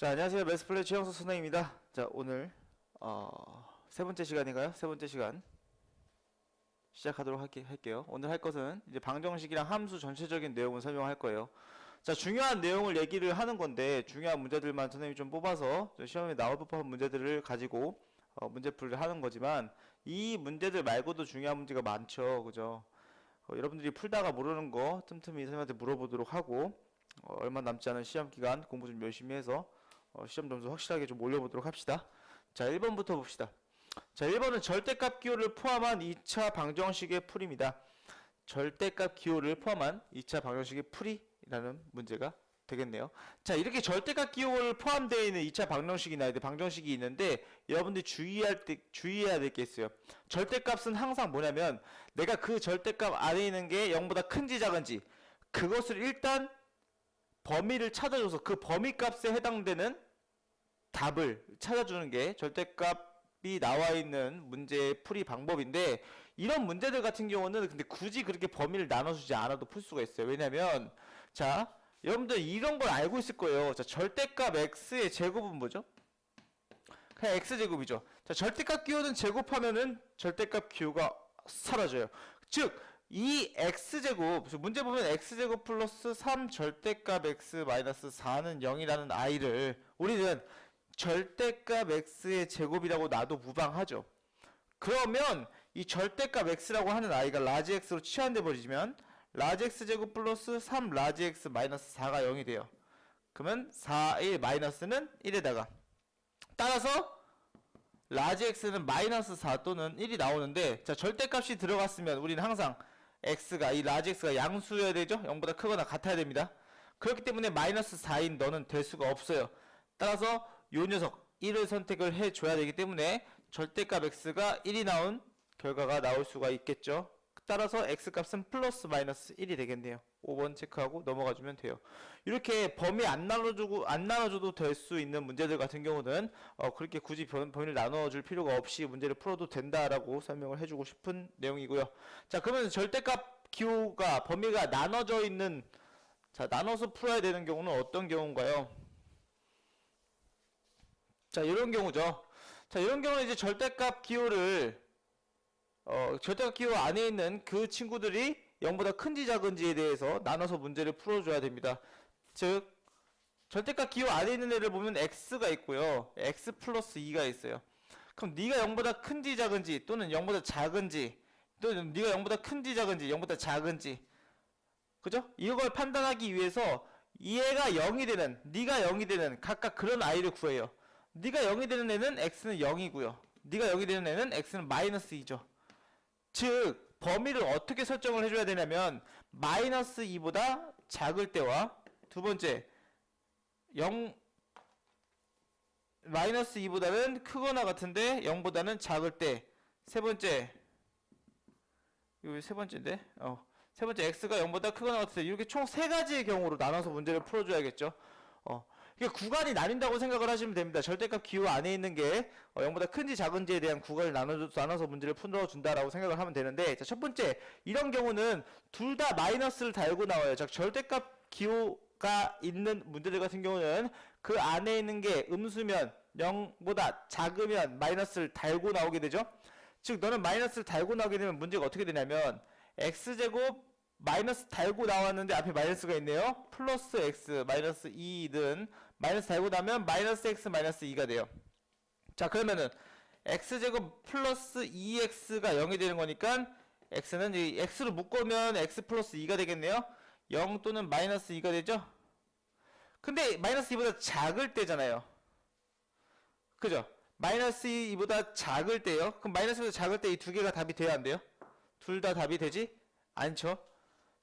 자, 안녕하세요. 매스플레이 최영석 선생님입니다. 자, 오늘 세 번째 시간인가요? 세 번째 시간 시작하도록 할게요. 오늘 할 것은 이제 방정식이랑 함수 전체적인 내용을 설명할 거예요. 자, 중요한 내용을 얘기를 하는 건데 중요한 문제들만 선생님이 좀 뽑아서 시험에 나올 법한 문제들을 가지고 문제풀이를 하는 거지만 이 문제들 말고도 중요한 문제가 많죠. 그죠? 여러분들이 풀다가 모르는 거 틈틈이 선생님한테 물어보도록 하고 얼마 남지 않은 시험 기간 공부 좀 열심히 해서 시험 점수 확실하게 좀 올려보도록 합시다. 자, 1번부터 봅시다. 자, 1번은 절대값 기호를 포함한 2차 방정식의 풀이입니다. 절대값 기호를 포함한 2차 방정식의 풀이라는 문제가 되겠네요. 자, 이렇게 절대값 기호를 포함되어 있는 2차 방정식이 있는데 여러분들이 주의해야 될 게 있어요. 절대값은 항상 뭐냐면 내가 그 절대값 안에 있는 게 0보다 큰지 작은지 그것을 일단 범위를 찾아줘서 그 범위값에 해당되는 답을 찾아주는 게 절대값이 나와있는 문제의 풀이 방법인데 이런 문제들 같은 경우는 근데 굳이 그렇게 범위를 나눠주지 않아도 풀 수가 있어요. 왜냐면 자, 여러분들 이런 걸 알고 있을 거예요. 자, 절대값 x의 제곱은 뭐죠? 그냥 x제곱이죠. 자, 절대값 기호는 제곱하면은 절대값 기호가 사라져요. 즉 이 x제곱, 문제 보면 x제곱 플러스 3 절대값 x 마이너스 4는 0이라는 아이를 우리는 절대값 x의 제곱이라고 놔도 무방하죠. 그러면 이 절대값 x라고 하는 아이가 라지 x로 치환돼 버리면 라지 x제곱 플러스 3 라지 x 마이너스 4가 0이 돼요. 그러면 4, 1 마이너스는 1에다가 따라서 라지 x는 마이너스 4 또는 1이 나오는데 자, 절대값이 들어갔으면 우리는 항상 x가 이 라지 x가 양수여야 되죠. 0보다 크거나 같아야 됩니다. 그렇기 때문에 마이너스 4인 너는 될 수가 없어요. 따라서 요 녀석 1을 선택을 해줘야 되기 때문에 절대값 x가 1이 나온 결과가 나올 수가 있겠죠. 따라서 x값은 플러스 마이너스 1이 되겠네요. 5번 체크하고 넘어가주면 돼요. 이렇게 범위 안 나눠줘도 될 수 있는 문제들 같은 경우는 그렇게 굳이 범위를 나눠줄 필요가 없이 문제를 풀어도 된다라고 설명을 해주고 싶은 내용이고요. 자, 그러면 절대값 기호가 범위가 나눠져 있는 자, 나눠서 풀어야 되는 경우는 어떤 경우인가요? 자, 이런 경우죠. 자, 이런 경우는 이제 절대값 기호를 절대값 기호 안에 있는 그 친구들이 0보다 큰지 작은지에 대해서 나눠서 문제를 풀어줘야 됩니다. 즉 절대값 기호 안에 있는 애를 보면 x가 있고요. x 플러스 2가 있어요. 그럼 네가 0보다 큰지 작은지 또는 0보다 작은지 또는 네가 0보다 큰지 작은지 0보다 작은지 그죠? 이걸 판단하기 위해서 얘가 0이 되는 네가 0이 되는 각각 그런 아이를 구해요. 네가 0이 되는 애는 x는 0이고요. 네가 0이 되는 애는 x는 마이너스 2죠. 즉 범위를 어떻게 설정을 해줘야 되냐면 마이너스 2보다 작을 때와 두 번째 마이너스 2보다는 크거나 같은데 0보다는 작을 때 세 번째 이거 세 번째인데 세 번째 x가 0보다 크거나 같을 때 이렇게 총 세 가지의 경우로 나눠서 문제를 풀어줘야겠죠. 이게 구간이 나뉜다고 생각을 하시면 됩니다. 절대값 기호 안에 있는 게 0보다 큰지 작은지에 대한 구간을 나눠서 문제를 풀어준다라고 생각을 하면 되는데 자, 첫 번째 이런 경우는 둘 다 마이너스를 달고 나와요. 자, 절대값 기호가 있는 문제들 같은 경우는 그 안에 있는 게 음수면 0보다 작으면 마이너스를 달고 나오게 되죠. 즉 너는 마이너스를 달고 나오게 되면 문제가 어떻게 되냐면 x제곱 마이너스 달고 나왔는데 앞에 마이너스가 있네요. 플러스 x 마이너스 2는 마이너스 달고 나면 마이너스 x 마이너스 2가 돼요. 자, 그러면은 x제곱 플러스 2x가 0이 되는 거니까 x는 이 x로 묶으면 x 플러스 2가 되겠네요. 0 또는 마이너스 2가 되죠. 근데 마이너스 2보다 작을 때잖아요. 그죠? 마이너스 2보다 작을 때요. 그럼 마이너스 2보다 작을 때 이 두 개가 답이 돼야 안 돼요? 둘 다 답이 되지 않죠.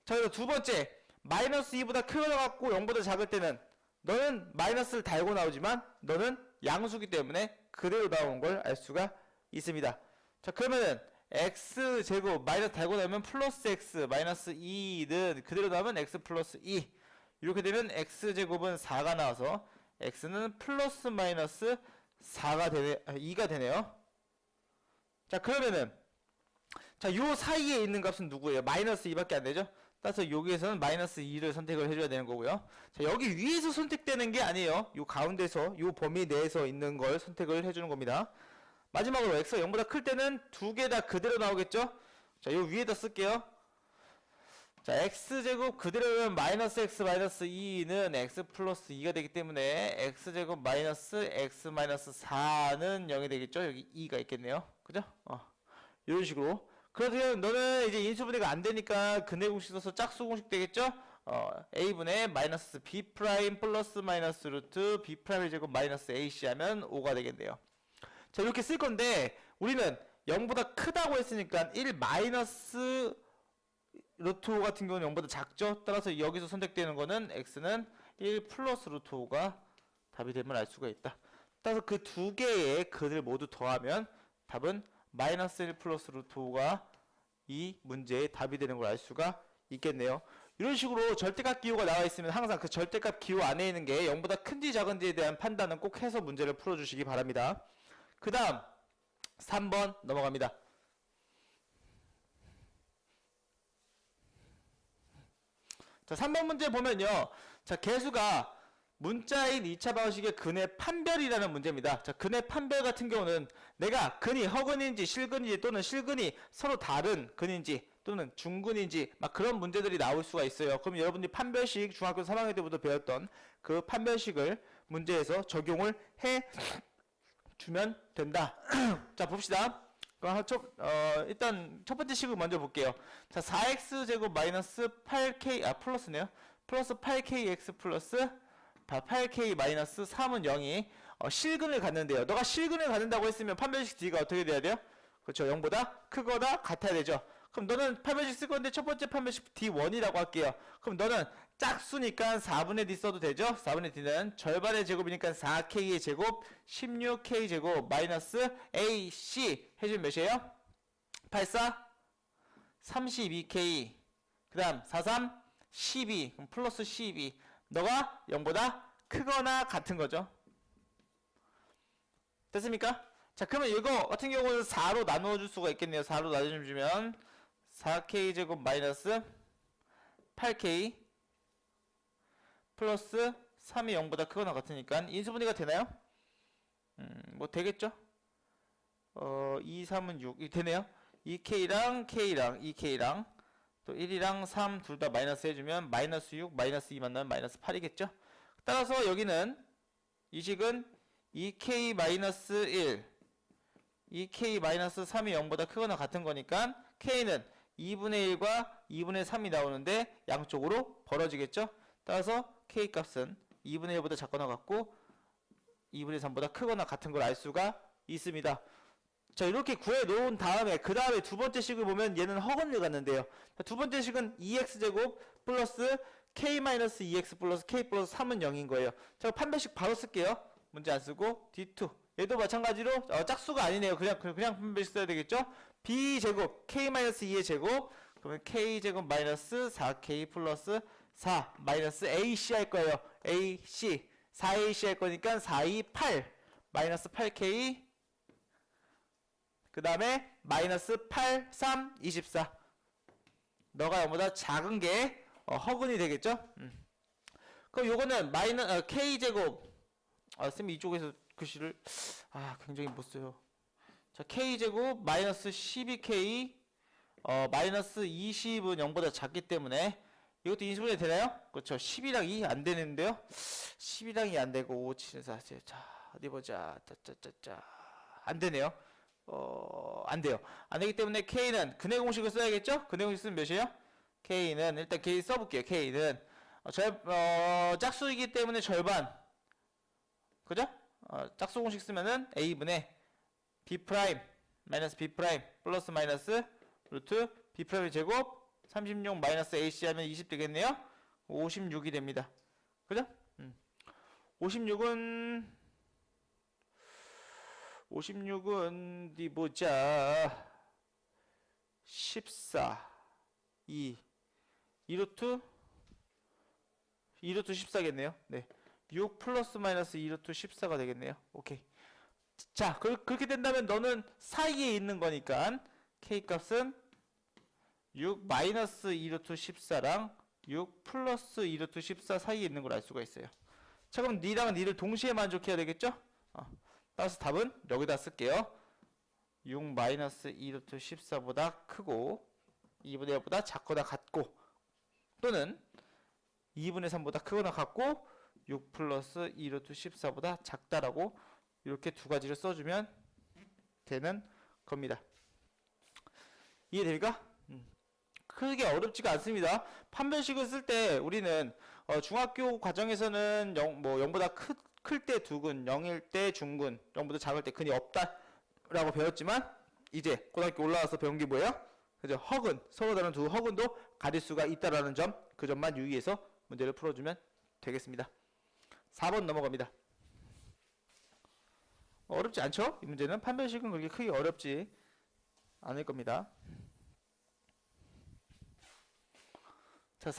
자, 그리고 두 번째 마이너스 2보다 크거나 같고 0보다 작을 때는 너는 마이너스를 달고 나오지만 너는 양수기 때문에 그대로 나온 걸 알 수가 있습니다. 자, 그러면은 x제곱 마이너스 달고 나오면 플러스 x 마이너스 2는 그대로 나오면 x 플러스 2 이렇게 되면 x제곱은 4가 나와서 x는 플러스 마이너스 2가 되네요. 자, 그러면은 자, 요 사이에 있는 값은 누구예요? 마이너스 2밖에 안 되죠? 따라서 여기에서는 마이너스 2를 선택을 해줘야 되는 거고요. 자, 여기 위에서 선택되는 게 아니에요. 요 가운데서, 요 범위 내에서 있는 걸 선택을 해주는 겁니다. 마지막으로 x가 0보다 클 때는 두 개 다 그대로 나오겠죠? 자, 요 위에다 쓸게요. 자, x제곱 그대로면 마이너스 x 마이너스 2는 x 플러스 2가 되기 때문에 x제곱 마이너스 x 마이너스 4는 0이 되겠죠? 여기 2가 있겠네요. 그죠? 이런 식으로. 그러면 너는 이제 인수분해가 안 되니까 근해 공식 써서 짝수 공식 되겠죠? a분의 마이너스 b 프라임 플러스 마이너스 루트 b 프라임의 제곱 마이너스 ac 하면 5가 되겠네요. 자, 이렇게 쓸 건데 우리는 0보다 크다고 했으니까 1 마이너스 루트 5 같은 경우는 0보다 작죠? 따라서 여기서 선택되는 거는 x는 1 플러스 루트 5가 답이 됨을 알 수가 있다. 따라서 그 두 개의 근을 모두 더하면 답은 마이너스 1 플러스 루트 5가 이 문제의 답이 되는 걸 알 수가 있겠네요. 이런 식으로 절대값 기호가 나와 있으면 항상 그 절대값 기호 안에 있는 게 0보다 큰지 작은지에 대한 판단은 꼭 해서 문제를 풀어주시기 바랍니다. 그 다음 3번 넘어갑니다. 자, 3번 문제 보면요. 자, 개수가 문자인 2차 방정식의 근의 판별이라는 문제입니다. 자, 근의 판별 같은 경우는 내가 근이 허근인지 실근인지 또는 실근이 서로 다른 근인지 또는 중근인지 막 그런 문제들이 나올 수가 있어요. 그럼 여러분들이 판별식 중학교 3학년 때부터 배웠던 그 판별식을 문제에서 적용을 해 주면 된다. 자, 봅시다. 일단 첫 번째 식을 먼저 볼게요. 자, 4x제곱 마이너스 8k 플러스네요. 플러스 8kx 플러스 8k 마이너스 3은 0이 실근을 갖는데요. 너가 실근을 갖는다고 했으면 판별식 d가 어떻게 돼야 돼요? 그렇죠. 0보다 크거나 같아야 되죠. 그럼 너는 판별식 쓸 건데 첫 번째 판별식 d1이라고 할게요. 그럼 너는 짝수니까 4분의 d 써도 되죠? 4분의 d는 절반의 제곱이니까 4k의 제곱 16k 제곱 마이너스 ac 해주면 몇이에요? 84 32k 그 다음 43 12 그럼 플러스 12 너가 0보다 크거나 같은 거죠. 됐습니까? 자, 그러면 이거 같은 경우는 4로 나누어 줄 수가 있겠네요. 4로 나눠주면 4k 제곱 마이너스 8k 플러스 3이 0보다 크거나 같으니까 인수분해가 되나요? 뭐 되겠죠? 2, 3은 6. 이 되네요. 2k랑 k랑 2k랑 또 1이랑 3 둘 다 마이너스 해주면 마이너스 6, 마이너스 2 만나면 마이너스 8이겠죠? 따라서 여기는 이 식은 2k 마이너스 1, 2k 마이너스 3이 0보다 크거나 같은 거니까 k는 2분의 1과 2분의 3이 나오는데 양쪽으로 벌어지겠죠? 따라서 k 값은 2분의 1보다 작거나 같고 2분의 3보다 크거나 같은 걸 알 수가 있습니다. 자, 이렇게 구해 놓은 다음에 그 다음에 두 번째 식을 보면 얘는 허근을 갖는데요. 자, 두 번째 식은 2x제곱 플러스 k-2x 플러스 k 플러스 3은 0인 거예요. 자, 판별식 바로 쓸게요. 문제 안 쓰고 D2 얘도 마찬가지로 짝수가 아니네요. 그냥 판별식 써야 되겠죠? b제곱 k-2의 제곱 그러면 k제곱 마이너스 4k 플러스 4 마이너스 ac 할 거예요. ac 4ac 할 거니까 4, 2, 8 마이너스 8k 그 다음에 마이너스 8, 3, 24 너가 0보다 작은 게 허근이 되겠죠? 그럼 요거는 k제곱 쌤이 이쪽에서 글씨를 굉장히 못 써요. 자, k제곱 마이너스 12k 마이너스 20은 0보다 작기 때문에 이것도 인수분해 되나요? 그렇죠. 10이랑 2 안 되는데요. 10이랑 2 안 되고 5, 7, 4, 자, 어디 보자. 짜짜짜짜. 안 되네요. 안 돼요. 안 되기 때문에 K는 근해 공식을 써야겠죠? 근해 공식 쓰면 몇이에요? K는 일단 K 써볼게요. K는 짝수이기 때문에 절반. 그죠? 짝수 공식 쓰면은 A분의 B 프라임 마이너스 B 프라임 플러스 마이너스 루트 B 프라임의 제곱 36 마이너스 AC 하면 20 되겠네요. 56이 됩니다. 그죠? 56은 어디 보자. 14 2 2루트 14겠네요. 네. 6 플러스 마이너스 2루트 14가 되겠네요. 오케이. 자, 그렇게 된다면 너는 사이에 있는 거니까 K 값은 6 마이너스 2 루트 14랑 6 플러스 2 루트 14 사이에 있는 걸 알 수가 있어요. 자, 그럼 니랑 니를 동시에 만족해야 되겠죠? 따라서 답은 여기다 쓸게요. 6 마이너스 2 루트 14보다 크고 2분의 1보다 작거나 같고, 또는 2분의 3보다 크거나 같고 6 플러스 2 루트 14보다 작다라고 이렇게 두 가지를 써주면 되는 겁니다. 이해됩니까? 크게 어렵지가 않습니다. 판별식을 쓸 때 우리는 중학교 과정에서는 0보다 클 때 두근, 0일 때 중근, 0보다 작을 때 근이 없다라고 배웠지만, 이제 고등학교 올라와서 배운 게 뭐예요? 그죠? 허근, 서로 다른 두 허근도 가릴 수가 있다라는 점, 그 점만 유의해서 문제를 풀어주면 되겠습니다. 4번 넘어갑니다. 어렵지 않죠? 이 문제는 판별식은 그렇게 크게 어렵지 않을 겁니다. 자,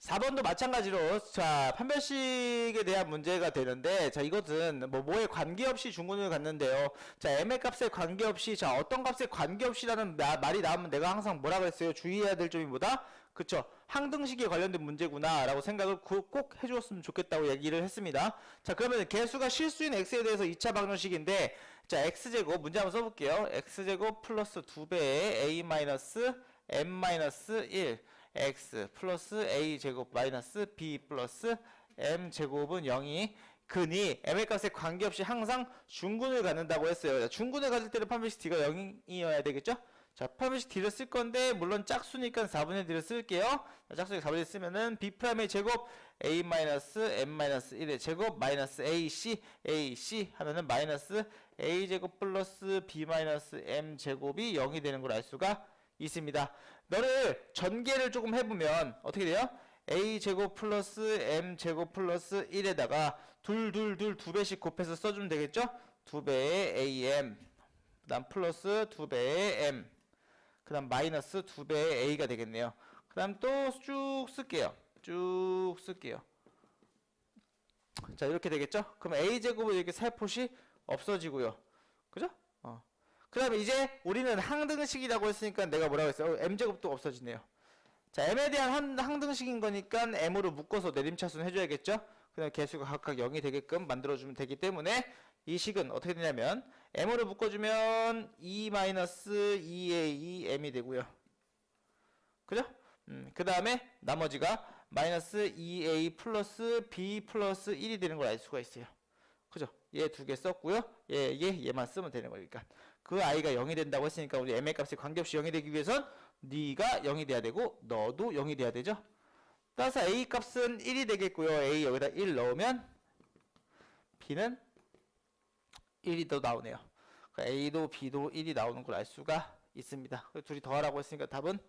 4번도 마찬가지로, 자, 판별식에 대한 문제가 되는데, 자, 이것은 뭐에 관계없이 중근을 갖는데요. 자, m의 값에 관계없이, 자, 어떤 값에 관계없이라는 말이 나오면 내가 항상 뭐라 그랬어요? 주의해야 될 점이 뭐다? 그쵸? 항등식에 관련된 문제구나 라고 생각을 꼭 해주었으면 좋겠다고 얘기를 했습니다. 자, 그러면 개수가 실수인 x에 대해서 2차 방정식인데, 자, x제곱 문제 한번 써볼게요. x제곱 플러스 2배의 a 마이너스 m 마이너스 1 x 플러스 a 제곱 마이너스 b 플러스 m 제곱은 0이 근이 m의 값에 관계없이 항상 중근을 갖는다고 했어요. 중근을 가질 때는 판별식 d가 0이어야 되겠죠? 자, 판별식 d를 쓸 건데, 물론 짝수니까 4분의 d를 쓸게요. 짝수니까 4분의 d 쓰면은 b'의 제곱 a 마이너스 m 마이너스 1의 제곱 마이너스 ac 하면은 마이너스 a 제곱 플러스 b 마이너스 m 제곱이 0이 되는 걸 알 수가 있습니다. 너를 전개를 조금 해보면 어떻게 돼요? a제곱 플러스 m제곱 플러스 1에다가 두 배씩 곱해서 써주면 되겠죠? 2배의 am, 그 다음 플러스 2배의 m, 그 다음 마이너스 2배의 a가 되겠네요. 그 다음 또 쭉 쓸게요. 자, 이렇게 되겠죠? 그럼 a제곱은 이렇게 살포시 없어지고요. 그죠? 그 다음에 이제 우리는 항등식이라고 했으니까 내가 뭐라고 했어요? m제곱도 없어지네요. 자, m에 대한 항등식인 거니까 m으로 묶어서 내림차순 해줘야겠죠? 그 다음에 개수가 각각 0이 되게끔 만들어주면 되기 때문에 이 식은 어떻게 되냐면 m으로 묶어주면 2-2a m이 되고요. 그죠? 그 다음에 나머지가 마이너스 2a 플러스 b 플러스 1이 되는 걸 알 수가 있어요. 그죠? 얘 두 개 썼고요. 얘만 쓰면 되는 거니까. 그 i가 0이 된다고 했으니까 우리 m의 값이 관계없이 0이 되기 위해선 네가 0이 돼야 되고 너도 0이 돼야 되죠. 따라서 a 값은 1이 되겠고요. a 여기다 1 넣으면 b는 1이 더 나오네요. a도 b도 1이 나오는 걸 알 수가 있습니다. 둘이 더하라고 했으니까 답은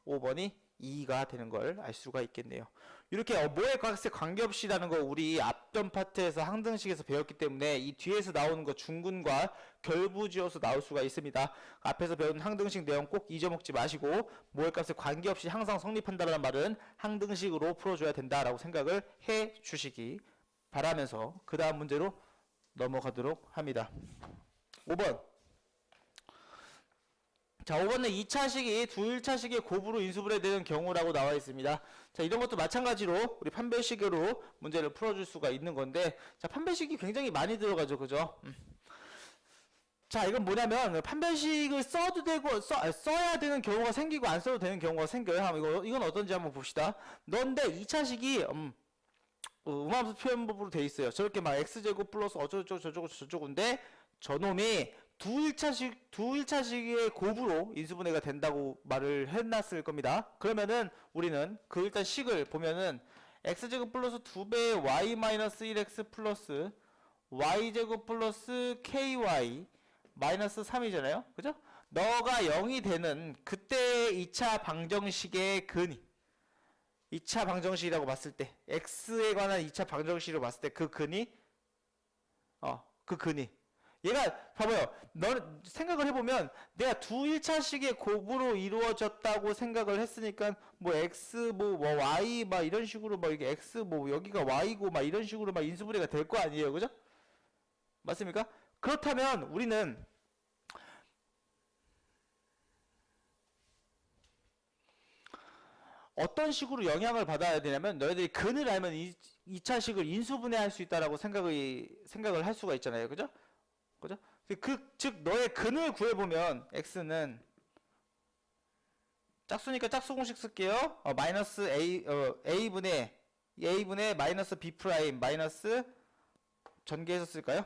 5번이 2가 되는 걸 알 수가 있겠네요. 이렇게 뭐의 값에 관계없이라는 거 우리 앞전 파트에서 항등식에서 배웠기 때문에 이 뒤에서 나오는 거 중근과 결부지어서 나올 수가 있습니다. 앞에서 배운 항등식 내용 꼭 잊어먹지 마시고 뭐의 값에 관계없이 항상 성립한다는 말은 항등식으로 풀어줘야 된다라고 생각을 해 주시기 바라면서 그 다음 문제로 넘어가도록 합니다. 5번. 자, 5번은 2차식이 두 1차식의 곱으로 인수분해되는 경우라고 나와 있습니다. 자, 이런 것도 마찬가지로 우리 판별식으로 문제를 풀어줄 수가 있는 건데, 자, 판별식이 굉장히 많이 들어가죠. 그죠? 자, 이건 뭐냐면 판별식을 써도 되고 써야 되는 경우가 생기고 안 써도 되는 경우가 생겨요. 이건 어떤지 한번 봅시다. 넌데 2차식이 음함수 표현법으로 돼 있어요. 저렇게 막 x제곱 플러스 어쩌고저쩌고 저쩌고인데 저놈이 두 1차식의 곱으로 인수분해가 된다고 말을 해놨을 겁니다. 그러면은 우리는 그 일단 식을 보면은 x제곱 플러스 2배의 y 마이너스 1x 플러스 y제곱 플러스 ky 마이너스 3이잖아요. 그죠? 너가 0이 되는 그때 2차 방정식의 근이 2차 방정식이라고 봤을 때 x에 관한 2차 방정식으로 봤을 때 그 근이 얘가 봐봐요. 너는 생각을 해보면 내가 두 1차식의 곱으로 이루어졌다고 생각을 했으니까 뭐 x 뭐 y 막 이런 식으로 막 이게 x 뭐 여기가 y고 막 이런 식으로 막 인수분해가 될 거 아니에요. 그죠? 맞습니까? 그렇다면 우리는 어떤 식으로 영향을 받아야 되냐면 너희들이 근을 알면 2차식을 인수분해할 수 있다라고 생각을 할 수가 있잖아요. 그죠? 그죠? 즉 너의 근을 구해보면 x는 짝수니까 짝수 공식 쓸게요. 마이너스 a분의 마이너스 b 프라임 마이너스 전개해서 쓸까요?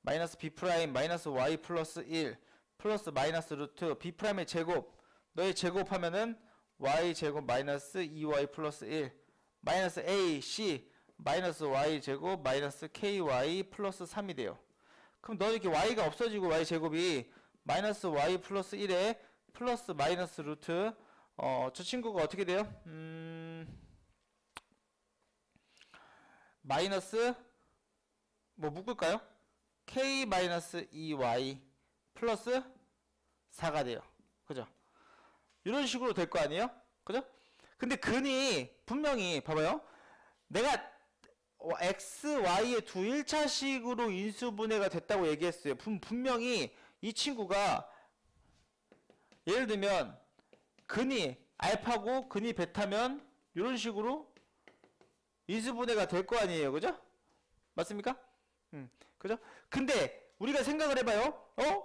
마이너스 b 프라임 마이너스 y 플러스 1 플러스 마이너스 루트 b 프라임의 제곱 너의 제곱하면은 y 제곱 마이너스 2y 플러스 1 마이너스 a c 마이너스 y 제곱 마이너스 ky 플러스 3이 돼요. 그럼 너 이렇게 y가 없어지고 y 제곱이 마이너스 y 플러스 1에 플러스 마이너스 루트 저 친구가 어떻게 돼요? 마이너스 뭐 묶을까요? k 마이너스 2y 플러스 4가 돼요. 그죠? 이런 식으로 될 거 아니에요? 그죠? 근데 근이 분명히 봐봐요. 내가 x, y의 두 1차식으로 인수분해가 됐다고 얘기했어요. 분명히 이 친구가 예를 들면 근이 알파고 근이 베타면 이런 식으로 인수분해가 될 거 아니에요. 그죠? 맞습니까? 그죠? 근데 우리가 생각을 해봐요.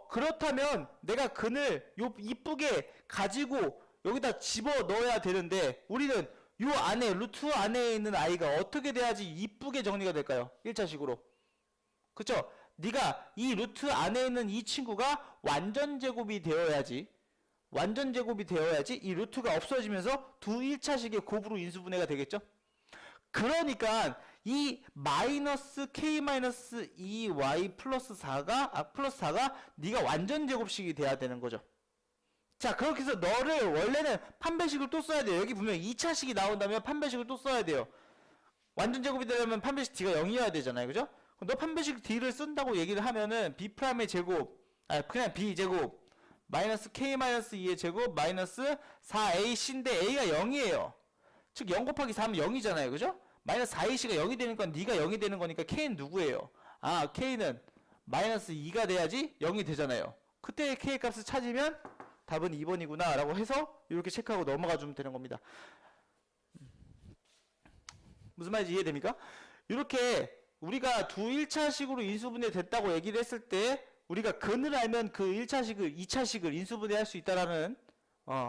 그렇다면 내가 근을 이쁘게 가지고 여기다 집어 넣어야 되는데 우리는 요 안에 루트 안에 있는 i가 어떻게 돼야지 이쁘게 정리가 될까요? 1차식으로. 그쵸? 네가 이 루트 안에 있는 이 친구가 완전 제곱이 되어야지 이 루트가 없어지면서 두 1차식의 곱으로 인수분해가 되겠죠? 그러니까 이 마이너스 k 마이너스 2y 플러스 4가 네가 완전 제곱식이 돼야 되는 거죠. 자, 그렇게 해서 너를 원래는 판별식을 또 써야 돼요. 여기 보면 2차식이 나온다면 판별식을 또 써야 돼요. 완전 제곱이 되려면 판별식 d가 0이어야 되잖아요. 그죠? 너 판별식 d를 쓴다고 얘기를 하면은 b'의 제곱 그냥 b 제곱 마이너스 k 마이너스 2의 제곱 마이너스 4ac인데 a가 0이에요. 즉 0 곱하기 4면 0이잖아요. 그죠? 마이너스 4ac가 0이 되니까 네가 0이 되는 거니까 k는 누구예요? k는 마이너스 2가 돼야지 0이 되잖아요. 그때 k 값을 찾으면 답은 2번이구나 라고 해서 이렇게 체크하고 넘어가 주면 되는 겁니다. 무슨 말인지 이해됩니까? 이렇게 우리가 두 1차식으로 인수분해 됐다고 얘기를 했을 때 우리가 근을 알면 그 1차식을 2차식을 인수분해 할 수 있다라는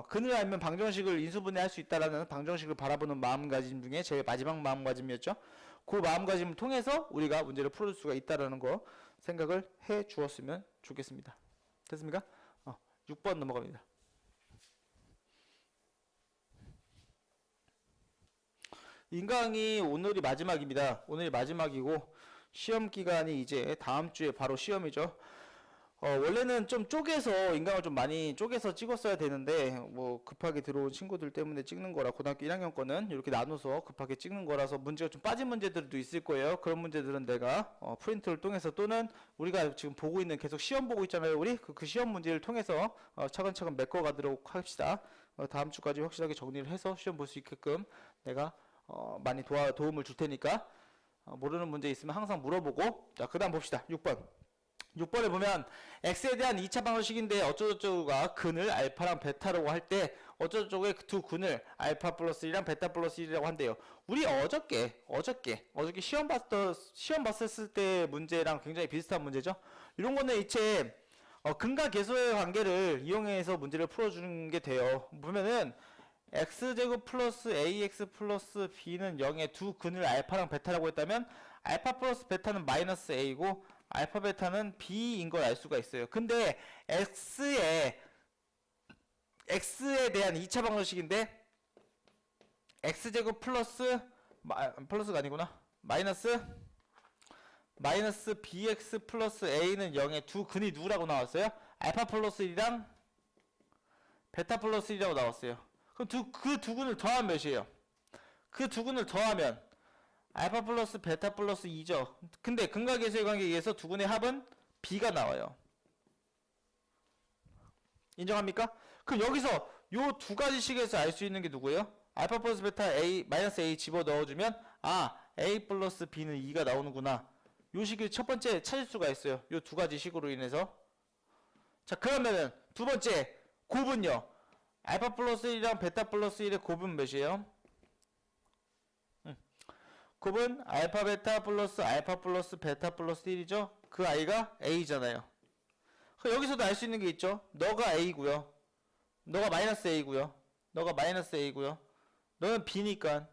근을 알면 방정식을 인수분해 할 수 있다라는 방정식을 바라보는 마음가짐 중에 제일 마지막 마음가짐이었죠. 그 마음가짐을 통해서 우리가 문제를 풀어줄 수가 있다라는 거 생각을 해 주었으면 좋겠습니다. 됐습니까? 6번 넘어갑니다. 인강이 오늘이 마지막입니다. 오늘이 마지막이고 시험 기간이 이제 다음 주에 바로 시험이죠. 원래는 좀 쪼개서 인강을 좀 많이 쪼개서 찍었어야 되는데 뭐 급하게 들어온 친구들 때문에 찍는 거라 고등학교 1학년 거는 이렇게 나눠서 급하게 찍는 거라서 문제가 좀 빠진 문제들도 있을 거예요. 그런 문제들은 내가 프린트를 통해서 또는 우리가 지금 보고 있는 계속 시험 보고 있잖아요. 우리 그 시험 문제를 통해서 차근차근 메꿔가도록 합시다. 다음 주까지 확실하게 정리를 해서 시험 볼 수 있게끔 내가 많이 도움을 줄 테니까 모르는 문제 있으면 항상 물어보고. 자, 그 다음 봅시다. 6번에 보면 x에 대한 2차 방정식인데 어쩌고저쩌고가 근을 알파랑 베타라고 할 때 어쩌고저쩌고의 두 근을 알파 플러스 1이랑 베타 플러스 1이라고 한대요. 우리 어저께 시험 봤을 때 문제랑 굉장히 비슷한 문제죠. 이런 거는 이제 근과 계수의 관계를 이용해서 문제를 풀어주는 게 돼요. 보면은 x제곱 플러스 ax 플러스 b는 0의 두 근을 알파랑 베타라고 했다면 알파 플러스 베타는 마이너스 a고 알파 베타는 b인 걸 알 수가 있어요. 근데 x에 대한 2차 방정식인데 x제곱 플러스가 아니구나. 마이너스 bx 플러스 a는 0의 두 근이 누구라고 나왔어요? 알파 플러스 1이랑 베타 플러스 1이라고 나왔어요. 그럼 그 두 근을 더하면 몇이에요? 그 두 근을 더하면 알파 플러스 베타 플러스 2죠. 근데 근과 계수의 관계에 의해서 두 근의 합은 b가 나와요. 인정합니까? 그럼 여기서 요 두 가지 식에서 알 수 있는 게 누구예요? 알파 플러스 베타 a 마이너스 a 집어 넣어주면 a 플러스 b는 2가 나오는구나. 요 식을 첫 번째 찾을 수가 있어요. 요 두 가지 식으로 인해서. 자, 그러면은 두 번째 곱은요. 알파 플러스 1이랑 베타 플러스 1의 곱은 몇이에요? 곱은 알파 베타 플러스 베타 플러스 1이죠? 그 i가 a잖아요. 여기서도 알 수 있는 게 있죠? 너가 a고요. 너가 마이너스 a고요. 너가 마이너스 a고요. 너는 b니까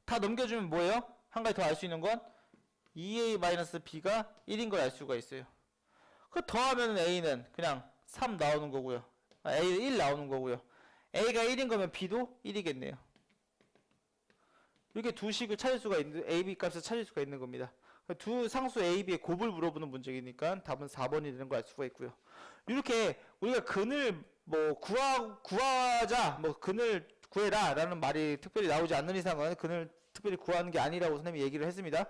다 넘겨주면 뭐예요? 한 가지 더 알 수 있는 건 2a-b가 1인 걸 알 수가 있어요. 그 더하면 a는 그냥 3 나오는 거고요. a는 1 나오는 거고요. a가 1인 거면 b도 1이겠네요. 이렇게 두 식을 찾을 수가 있는, a, b 값을 찾을 수가 있는 겁니다. 두 상수 a, b의 곱을 물어보는 문제이니까 답은 4번이 되는 걸 알 수가 있고요. 이렇게 우리가 근을 뭐 구하자, 뭐 근을 구해라 라는 말이 특별히 나오지 않는 이상은 근을 특별히 구하는 게 아니라고 선생님이 얘기를 했습니다.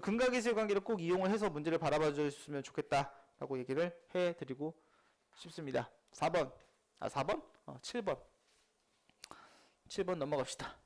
근각이슬 관계를 꼭 이용을 해서 문제를 바라봐 주셨으면 좋겠다 라고 얘기를 해드리고 싶습니다. 4번 4번? 7번 7번 넘어갑시다.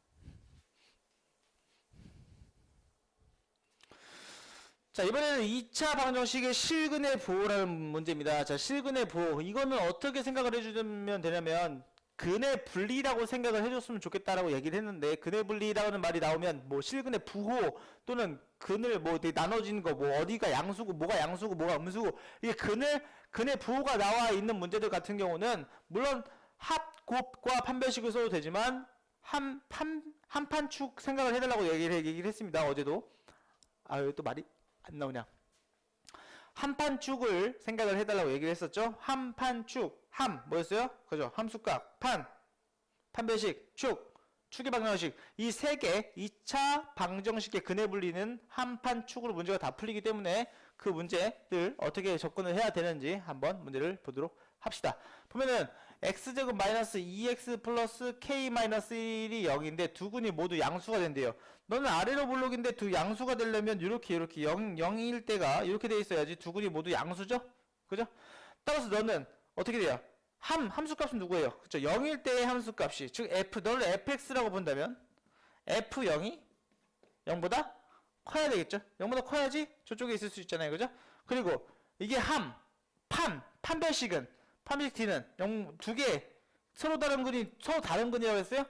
자, 이번에는 2차 방정식의 실근의 보호라는 문제입니다. 자, 실근의 보호. 이거는 어떻게 생각을 해주면 되냐면, 근의 분리라고 생각을 해줬으면 좋겠다라고 얘기를 했는데, 근의 분리라는 말이 나오면, 뭐, 실근의 부호, 또는 근을 뭐, 나눠진 거, 뭐, 어디가 양수고, 뭐가 양수고, 뭐가 음수고, 이게 근의 부호가 나와 있는 문제들 같은 경우는, 물론, 합, 곱과 판별식을 써도 되지만, 한 판축 생각을 해달라고 얘기를 했습니다. 어제도. 여기 또 말이 안 나오냐. 한판축을 생각을 해달라고 얘기를 했었죠. 한판축, 뭐였어요? 그죠? 함수값, 판별식, 축의 방정식. 이 세 개 2차 방정식의 근의 분리는 한판축으로 문제가 다 풀리기 때문에 그 문제들 어떻게 접근을 해야 되는지 한번 문제를 보도록 합시다. 보면은 x제곱 마이너스 2x 플러스 k 마이너스 1이 0인데 두 근이 모두 양수가 된대요. 너는 아래로 볼록인데 두 양수가 되려면 이렇게 0일 때가 이렇게 돼 있어야지 두 근이 모두 양수죠? 그죠? 따라서 너는 어떻게 돼요? 함수값은 누구예요? 그죠? 0일 때의 함수값이 즉 f, 너를 fx라고 본다면 f0이 0보다 커야 되겠죠? 0보다 커야지 저쪽에 있을 수 있잖아요. 그죠? 그리고 이게 판별식 t는 두 개 서로 다른 근이라고 했어요?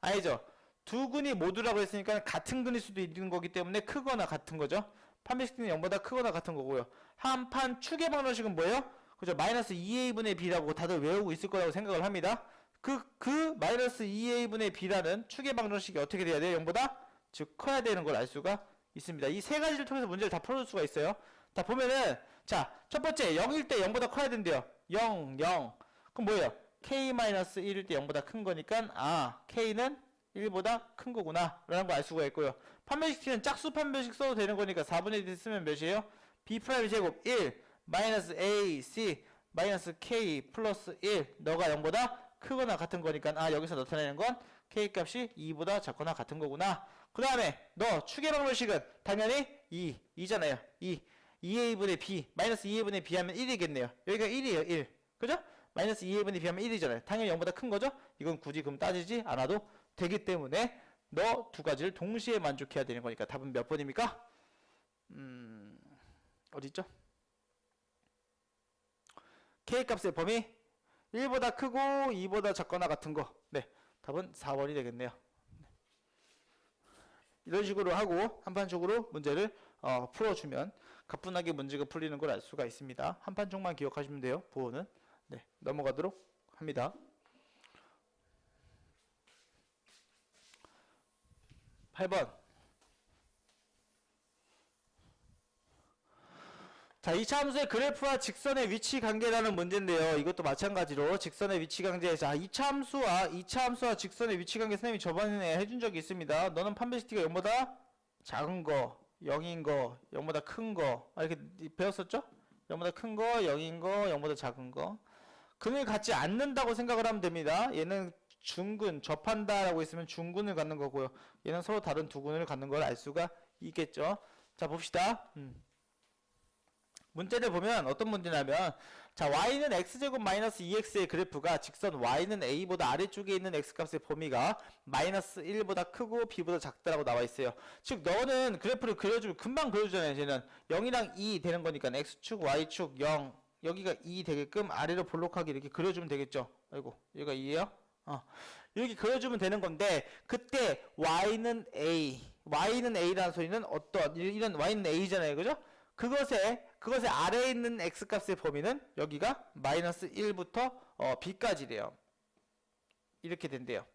아니죠. 두 근이 모두라고 했으니까 같은 근일 수도 있는 거기 때문에 크거나 같은 거죠. 판별식 t는 0보다 크거나 같은 거고요. 한판 축의 방정식은 뭐예요? 그죠? 마이너스 2a분의 b라고 다들 외우고 있을 거라고 생각을 합니다. 그 마이너스 2a분의 b라는 축의 방정식이 어떻게 돼야 돼요? 0보다? 즉 커야 되는 걸 알 수가 있습니다. 이 세 가지를 통해서 문제를 다 풀어줄 수가 있어요. 자, 보면은 자, 첫 번째 0일 때 0보다 커야 된대요. 0. 그럼 뭐예요? k-1일 때 0보다 큰 거니까 k는 1보다 큰 거구나 라는 거 알 수가 있고요. 판별식 t는 짝수 판별식 써도 되는 거니까 4분의 1 쓰면 몇이에요? b' 제곱 1 마이너스 ac 마이너스 k 플러스 1 너가 0보다 크거나 같은 거니까 여기서 나타내는 건 k 값이 2보다 작거나 같은 거구나. 그 다음에 너 축의 방정식은 당연히 2잖아요. 2a분의 b 마이너스 2a분의 b 하면 1이겠네요. 여기가 1이에요. 1 그죠? 마이너스 2a분의 b 하면 1이잖아요. 당연히 0보다 큰 거죠? 이건 굳이 그럼 따지지 않아도 되기 때문에 너 두 가지를 동시에 만족해야 되는 거니까 답은 몇 번입니까? 어디 있죠? K값의 범위 1보다 크고 2보다 작거나 같은 거. 네, 답은 4번이 되겠네요. 이런 식으로 하고 한판적으로 문제를 풀어주면 가뿐하게 문제가 풀리는 걸 알 수가 있습니다. 한판쪽만 기억하시면 돼요. 보호는. 네, 넘어가도록 합니다. 8번. 자, 2차 함수의 그래프와 직선의 위치 관계라는 문제인데요. 이것도 마찬가지로 직선의 위치 관계. 자, 2차 함수와 직선의 위치 관계 선생님이 저번에 해준 적이 있습니다. 너는 판별식 t가 0보다 작은 거, 0인 거, 0보다 큰 거. 이렇게 배웠었죠? 0보다 큰 거, 0인 거, 0보다 작은 거. 근을 갖지 않는다고 생각을 하면 됩니다. 얘는 중근, 접한다라고 있으면 중근을 갖는 거고요. 얘는 서로 다른 두 근을 갖는 걸 알 수가 있겠죠. 자, 봅시다. 문제를 보면 어떤 문제냐면 자, y는 x제곱 마이너스 2x의 그래프가 직선 y는 a보다 아래쪽에 있는 x값의 범위가 마이너스 1보다 크고 b보다 작다라고 나와 있어요. 즉 너는 그래프를 그려주면 금방 그려주잖아요. 쟤는 0이랑 2 되는 거니까 x축 y축 0 여기가 2 되게끔 아래로 볼록하게 이렇게 그려주면 되겠죠. 아이고 얘가 2예요? 이렇게 그려주면 되는 건데, 그때 y는 a라는 소리는 어떤, 이런 y는 a잖아요. 그죠? 그것의 아래에 있는 x값의 범위는 여기가 마이너스 1부터 b까지래요. 이렇게 된대요.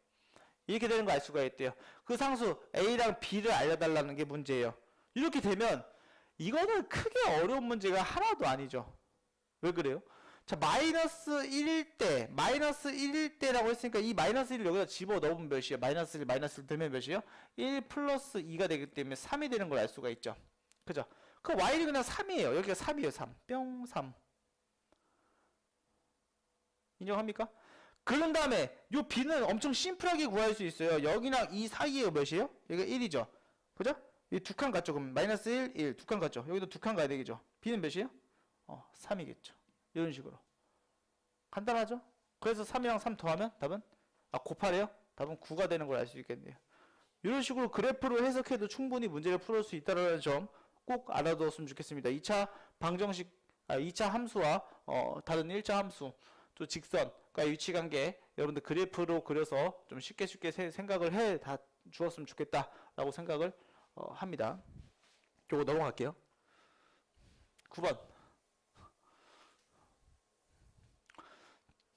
이렇게 되는 거 알 수가 있대요. 그 상수 a랑 b를 알려달라는 게 문제예요. 이렇게 되면 이거는 크게 어려운 문제가 하나도 아니죠. 왜 그래요? 자, 마이너스 1일 때라고 했으니까 이 마이너스 1을 여기다 집어넣으면 몇이에요? 마이너스 1 들면 몇이에요? 1 플러스 2가 되기 때문에 3이 되는 걸 알 수가 있죠. 그죠? 그 y는 그냥 3이에요. 여기가 3이에요. 3. 뿅 3. 인정합니까? 그런 다음에 요 b는 엄청 심플하게 구할 수 있어요. 여기랑 이 사이에 몇이에요? 여기가 1이죠. 그죠? 이 두 칸 같죠? 그럼 마이너스 1, 1. 두 칸 같죠? 여기도 두 칸 가야 되겠죠? b는 몇이에요? 3이겠죠. 이런 식으로. 간단하죠? 그래서 3이랑 3 더하면 답은? 곱하래요? 답은 9가 되는 걸 알 수 있겠네요. 이런 식으로 그래프로 해석해도 충분히 문제를 풀을 수 있다는 점 꼭 알아두었으면 좋겠습니다. 2차 방정식, 2차 함수와 다른 1차 함수, 또 직선과 위치관계, 여러분들 그래프로 그려서 좀 쉽게 생각을 해 다 주었으면 좋겠다라고 생각을 합니다. 요거 넘어갈게요. 9번.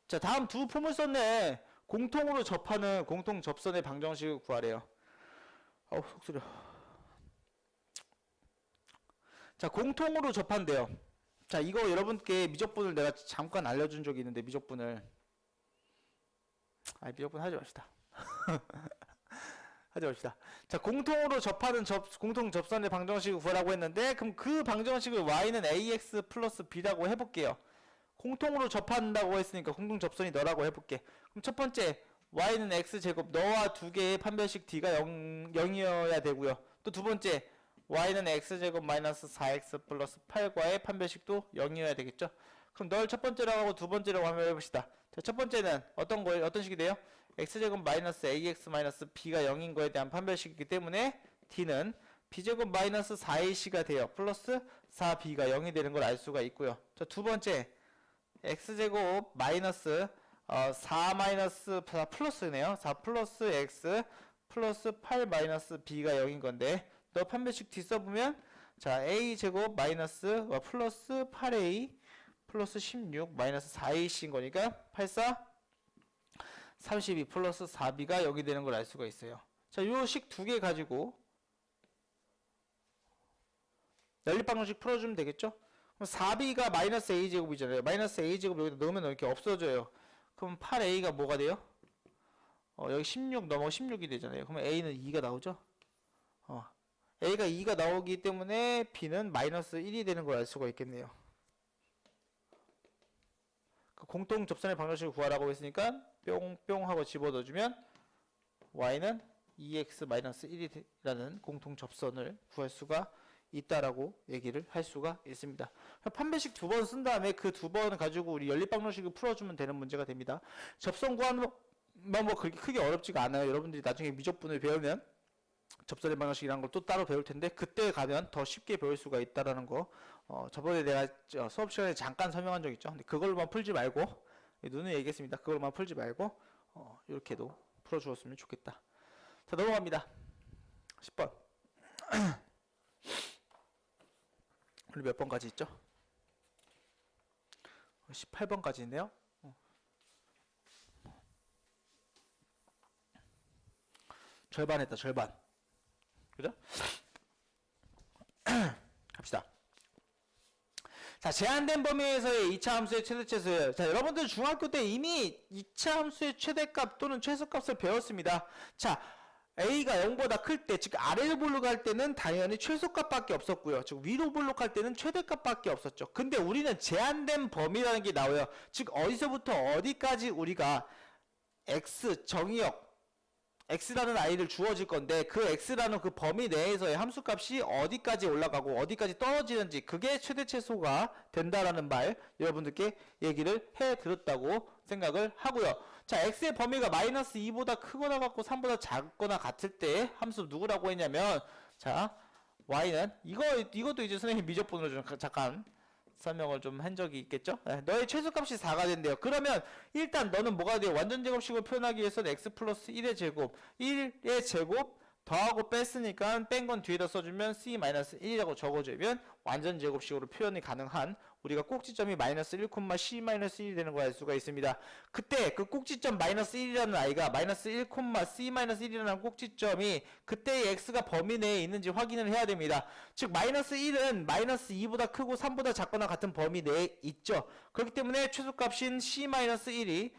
자, 다음 두 포물선내 공통으로 접하는 공통 접선의 방정식을 구하래요. 속쓰려. 자, 공통으로 접한대요. 자, 이거 여러분께 미적분을 내가 잠깐 알려준 적이 있는데, 미적분 하지 맙시다. 하지 맙시다. 자, 공통으로 접하는 공통 접선의 방정식을 구하라고 했는데, 그럼 그 방정식을 y는 ax 플러스 b라고 해볼게요. 공통으로 접한다고 했으니까 공통 접선이 너라고 해볼게. 그럼 첫 번째 y는 x제곱, 너와 두 개의 판별식 d가 0이어야 되고요. 또 두 번째 y는 x제곱 마이너스 4x 플러스 8과의 판별식도 0이어야 되겠죠. 그럼 널 첫 번째라고 하고 두 번째라고 한번 해봅시다. 자, 첫 번째는 어떤 거예요? 어떤 식이 돼요? x제곱 마이너스 ax 마이너스 b가 0인 거에 대한 판별식이기 때문에 d는 b제곱 마이너스 4ac가 돼요. 플러스 4b가 0이 되는 걸 알 수가 있고요. 자, 두 번째 x제곱 마이너스 4 마이너스 4 플러스네요. 4 플러스 x 플러스 8 마이너스 b가 0인 건데, 너 판별식 D 써보면, 자, a제곱 마이너스 플러스 8a 플러스 16 마이너스 4ac인 거니까 84 32 플러스 4b가 0이 되는 걸 알 수가 있어요. 자, 요 식 두 개 가지고 연립방정식 풀어주면 되겠죠? 그럼 4b가 마이너스 a제곱이잖아요. 마이너스 a제곱 여기다 넣으면 이렇게 없어져요. 그럼 8a가 뭐가 돼요? 여기 16 넘어 16이 되잖아요. 그러면 a는 2가 나오죠? a가 2가 나오기 때문에 b는 마이너스 1이 되는 걸 알 수가 있겠네요. 그 공통 접선의 방정식을 구하라고 했으니까 뿅뿅 하고 집어넣어주면 y는 2x 마이너스 1이라는 공통 접선을 구할 수가 있다라고 얘기를 할 수가 있습니다. 판별식 두 번 쓴 다음에 그 두 번 가지고 우리 연립방정식을 풀어주면 되는 문제가 됩니다. 접선 구하는 뭐 그렇게 크게 어렵지가 않아요. 여러분들이 나중에 미적분을 배우면 접선의 방정식이라는 걸 또 따로 배울 텐데, 그때 가면 더 쉽게 배울 수가 있다라는 거 저번에 내가 수업 시간에 잠깐 설명한 적 있죠. 근데 그걸로만 풀지 말고, 눈을 얘기했습니다. 그걸로만 풀지 말고 이렇게도 풀어주었으면 좋겠다. 자, 넘어갑니다. 10번. 우리 몇 번까지 있죠? 18번까지 있네요. 절반 했다, 절반. 그죠? 갑시다. 자, 제한된 범위에서의 2차 함수의 최대치수예요. 자, 여러분들 중학교 때 이미 2차 함수의 최대값 또는 최소값을 배웠습니다. 자, a가 0보다 클 때, 즉 아래로 볼록할 때는 당연히 최소값밖에 없었고요. 즉 위로 볼록할 때는 최대값밖에 없었죠. 근데 우리는 제한된 범위라는 게 나와요. 즉 어디서부터 어디까지 우리가 x 정의역 x라는 아이를 주어질 건데, 그 x라는 그 범위 내에서의 함수값이 어디까지 올라가고 어디까지 떨어지는지, 그게 최대 최소가 된다라는 말 여러분들께 얘기를 해드렸다고 생각을 하고요. 자, x의 범위가 마이너스 2보다 크거나 같고 3보다 작거나 같을 때 함수 누구라고 했냐면, 자, y는 이것도 이제 선생님 미적분으로 좀 잠깐 설명을 좀 한 적이 있겠죠? 네, 너의 최소값이 4가 된대요. 그러면 일단 너는 뭐가 돼요? 완전 제곱식을 표현하기 위해서는 x 플러스 1의 제곱, 1의 제곱 더하고 뺐으니까 뺀 건 뒤에다 써주면 c-1이라고 적어주면 완전 제곱식으로 표현이 가능한 우리가 꼭지점이 마이너스 1, c-1이 되는 걸 알 수가 있습니다. 그때 그 꼭지점 마이너스 1이라는 아이가 마이너스 1, c-1이라는 꼭지점이 그때의 x가 범위 내에 있는지 확인을 해야 됩니다. 즉 마이너스 1은 마이너스 2보다 크고 3보다 작거나 같은 범위 내에 있죠. 그렇기 때문에 최소값인 c-1이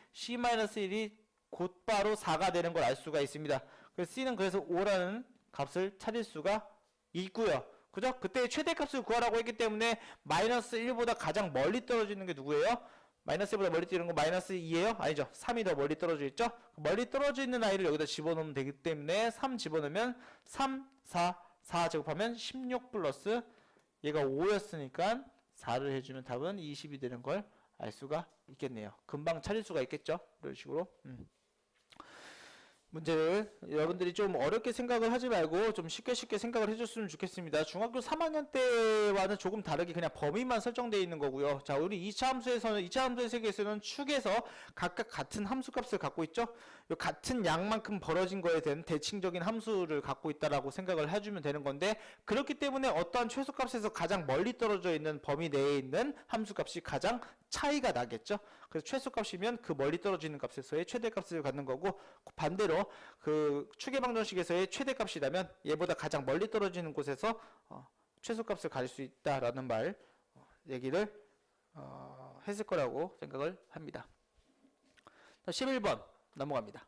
곧바로 4가 되는 걸 알 수가 있습니다. 그래서 c는 그래서 5라는 값을 찾을 수가 있고요. 그죠? 그때 최대값을 구하라고 했기 때문에 마이너스 1보다 가장 멀리 떨어지는 게 누구예요? 마이너스 1보다 멀리 뛰는 거 마이너스 2예요? 아니죠. 3이 더 멀리 떨어져 있죠? 멀리 떨어져 있는 아이를 여기다 집어넣으면 되기 때문에 3 집어넣으면 3, 4 제곱하면 16 플러스 얘가 5였으니까 4를 해주면 답은 20이 되는 걸 알 수가 있겠네요. 금방 찾을 수가 있겠죠? 이런 식으로. 문제를 여러분들이 좀 어렵게 생각을 하지 말고 좀 쉽게 생각을 해줬으면 좋겠습니다. 중학교 3학년 때와는 조금 다르게 그냥 범위만 설정되어 있는 거고요. 자, 우리 2차 함수의 세계에서는 축에서 각각 같은 함수값을 갖고 있죠. 요 같은 양만큼 벌어진 거에 대한 대칭적인 함수를 갖고 있다라고 생각을 해주면 되는 건데, 그렇기 때문에 어떠한 최소값에서 가장 멀리 떨어져 있는 범위 내에 있는 함수값이 가장 차이가 나겠죠. 그래서 최소값이면 그 멀리 떨어지는 값에서의 최대값을 갖는 거고, 반대로 그 축의 방정식에서의 최대값이라면 얘보다 가장 멀리 떨어지는 곳에서 최소값을 가질 수 있다라는 말 얘기를 했을 거라고 생각을 합니다. 11번 넘어갑니다.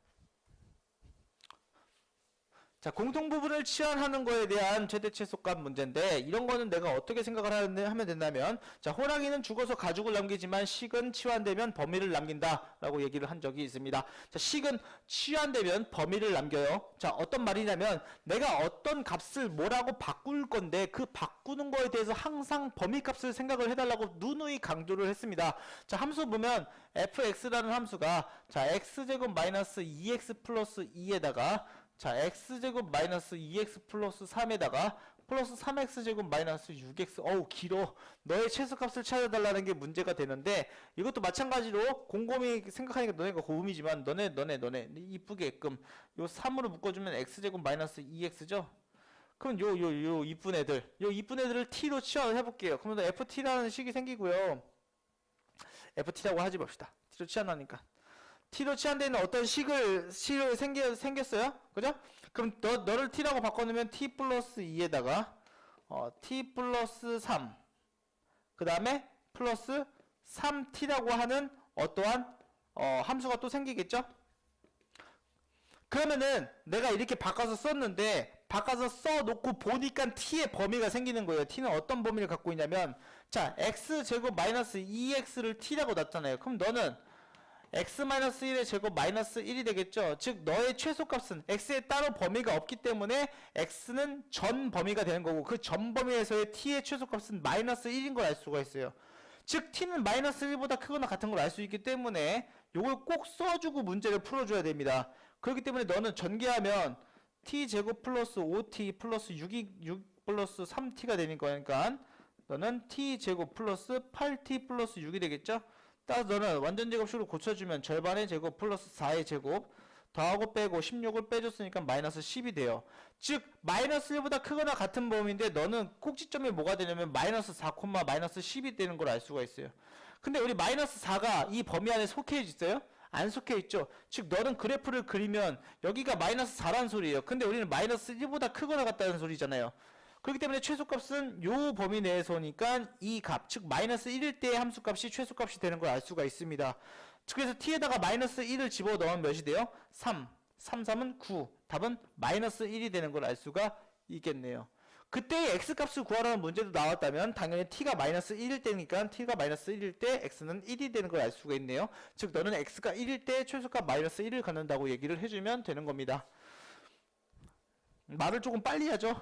자, 공통부분을 치환하는 거에 대한 최대 최소값 문제인데, 이런 거는 내가 어떻게 생각을 하면 된다면, 자, 호랑이는 죽어서 가죽을 남기지만 식은 치환되면 범위를 남긴다 라고 얘기를 한 적이 있습니다. 자, 식은 치환되면 범위를 남겨요. 자, 어떤 말이냐면 내가 어떤 값을 뭐라고 바꿀 건데 그 바꾸는 거에 대해서 항상 범위값을 생각을 해달라고 누누이 강조를 했습니다. 자, 함수 보면 fx라는 함수가 자, x제곱 마이너스 2x 플러스 2에다가 자, x제곱 마이너스 2x 플러스 3에다가 플러스 3x제곱 마이너스 6x 어우 길어. 너의 최소값을 찾아달라는 게 문제가 되는데, 이것도 마찬가지로 곰곰이 생각하니까 너네가 고음이지만 너네 이쁘게끔 요 3으로 묶어주면 x제곱 마이너스 2x죠. 그럼 요 이쁜 애들을 t로 치환을 해볼게요. 그러면 ft라는 식이 생기고요. ft라고 하지 맙시다. t로 치환하니까. t로 치환되는 어떤 식을 생겼어요? 그죠? 그럼 너를 t라고 바꿔놓으면 t 플러스 2에다가 t 플러스 3 그 다음에 플러스 3t라고 하는 어떠한 함수가 또 생기겠죠? 그러면은 내가 이렇게 바꿔서 썼는데 바꿔서 써놓고 보니까 t의 범위가 생기는 거예요. t는 어떤 범위를 갖고 있냐면 자, x제곱 마이너스 2x를 t라고 놨잖아요. 그럼 너는 x-1의 제곱 마이너스 1이 되겠죠. 즉 너의 최소값은 x에 따로 범위가 없기 때문에 x는 전 범위가 되는 거고, 그 전 범위에서의 t의 최소값은 마이너스 1인 걸 알 수가 있어요. 즉 t는 마이너스 1보다 크거나 같은 걸 알 수 있기 때문에 요걸 꼭 써주고 문제를 풀어줘야 됩니다. 그렇기 때문에 너는 전개하면 t제곱 플러스 5t 플러스 6 플러스 3t가 되는 거니까 너는 t제곱 플러스 8t 플러스 6이 되겠죠. 따라서 너는 완전 제곱식으로 고쳐주면 절반의 제곱 플러스 4의 제곱 더하고 빼고 16을 빼줬으니까 마이너스 10이 돼요. 즉 마이너스 1보다 크거나 같은 범위인데 너는 꼭지점이 뭐가 되냐면 마이너스 4, 마이너스 10이 되는 걸 알 수가 있어요. 근데 우리 마이너스 4가 이 범위 안에 속해 있어요? 안 속해 있죠. 즉 너는 그래프를 그리면 여기가 마이너스 4란 소리예요. 근데 우리는 마이너스 1보다 크거나 같다는 소리잖아요. 그렇기 때문에 최소값은 요 범위 내에서니까 이 값, 즉 마이너스 1일 때의 함수값이 최소값이 되는 걸 알 수가 있습니다. 그래서 t에다가 마이너스 1을 집어넣으면 몇이 돼요? 3, 3은 9. 답은 마이너스 1이 되는 걸 알 수가 있겠네요. 그때 x값을 구하라는 문제도 나왔다면 당연히 t가 마이너스 1일 때니까 t가 마이너스 1일 때 x는 1이 되는 걸 알 수가 있네요. 즉 너는 x가 1일 때 최소값 마이너스 1을 갖는다고 얘기를 해주면 되는 겁니다. 말을 조금 빨리 하죠.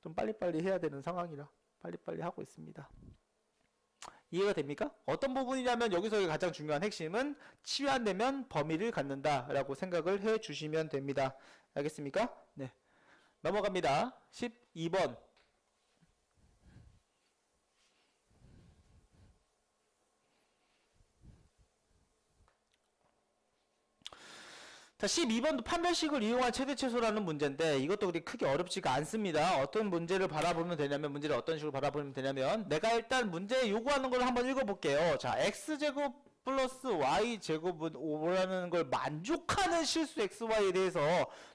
좀 빨리빨리 해야 되는 상황이라 빨리빨리 하고 있습니다. 이해가 됩니까? 어떤 부분이냐면 여기서의 가장 중요한 핵심은 치환되면 범위를 갖는다 라고 생각을 해 주시면 됩니다. 알겠습니까? 네, 넘어갑니다. 12번 자, 12번도 판별식을 이용한 최대 최소라는 문제인데 이것도 그리 크게 어렵지가 않습니다. 어떤 문제를 바라보면 되냐면 문제를 어떤 식으로 바라보면 되냐면 내가 일단 문제 요구하는 걸 한번 읽어볼게요. 자, x제곱 플러스 y제곱은 5라는 걸 만족하는 실수 xy에 대해서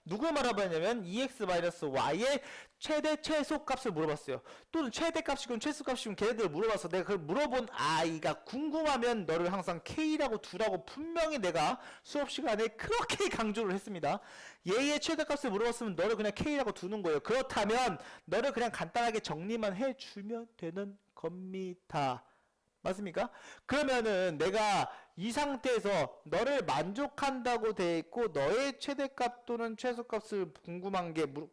누굴 말해봤냐면 2x-y의 최대 최소 값을 물어봤어요. 또는 최대 값이건 최소 값이건 걔네들 물어봤어. 내가 그걸 물어본 아이가 궁금하면 너를 항상 k라고 두라고 분명히 내가 수업 시간에 그렇게 강조를 했습니다. 얘의 최대 값을 물어봤으면 너를 그냥 k라고 두는 거예요. 그렇다면 너를 그냥 간단하게 정리만 해주면 되는 겁니다. 맞습니까? 그러면은 내가 이 상태에서 너를 만족한다고 돼 있고 너의 최대값 또는 최소값을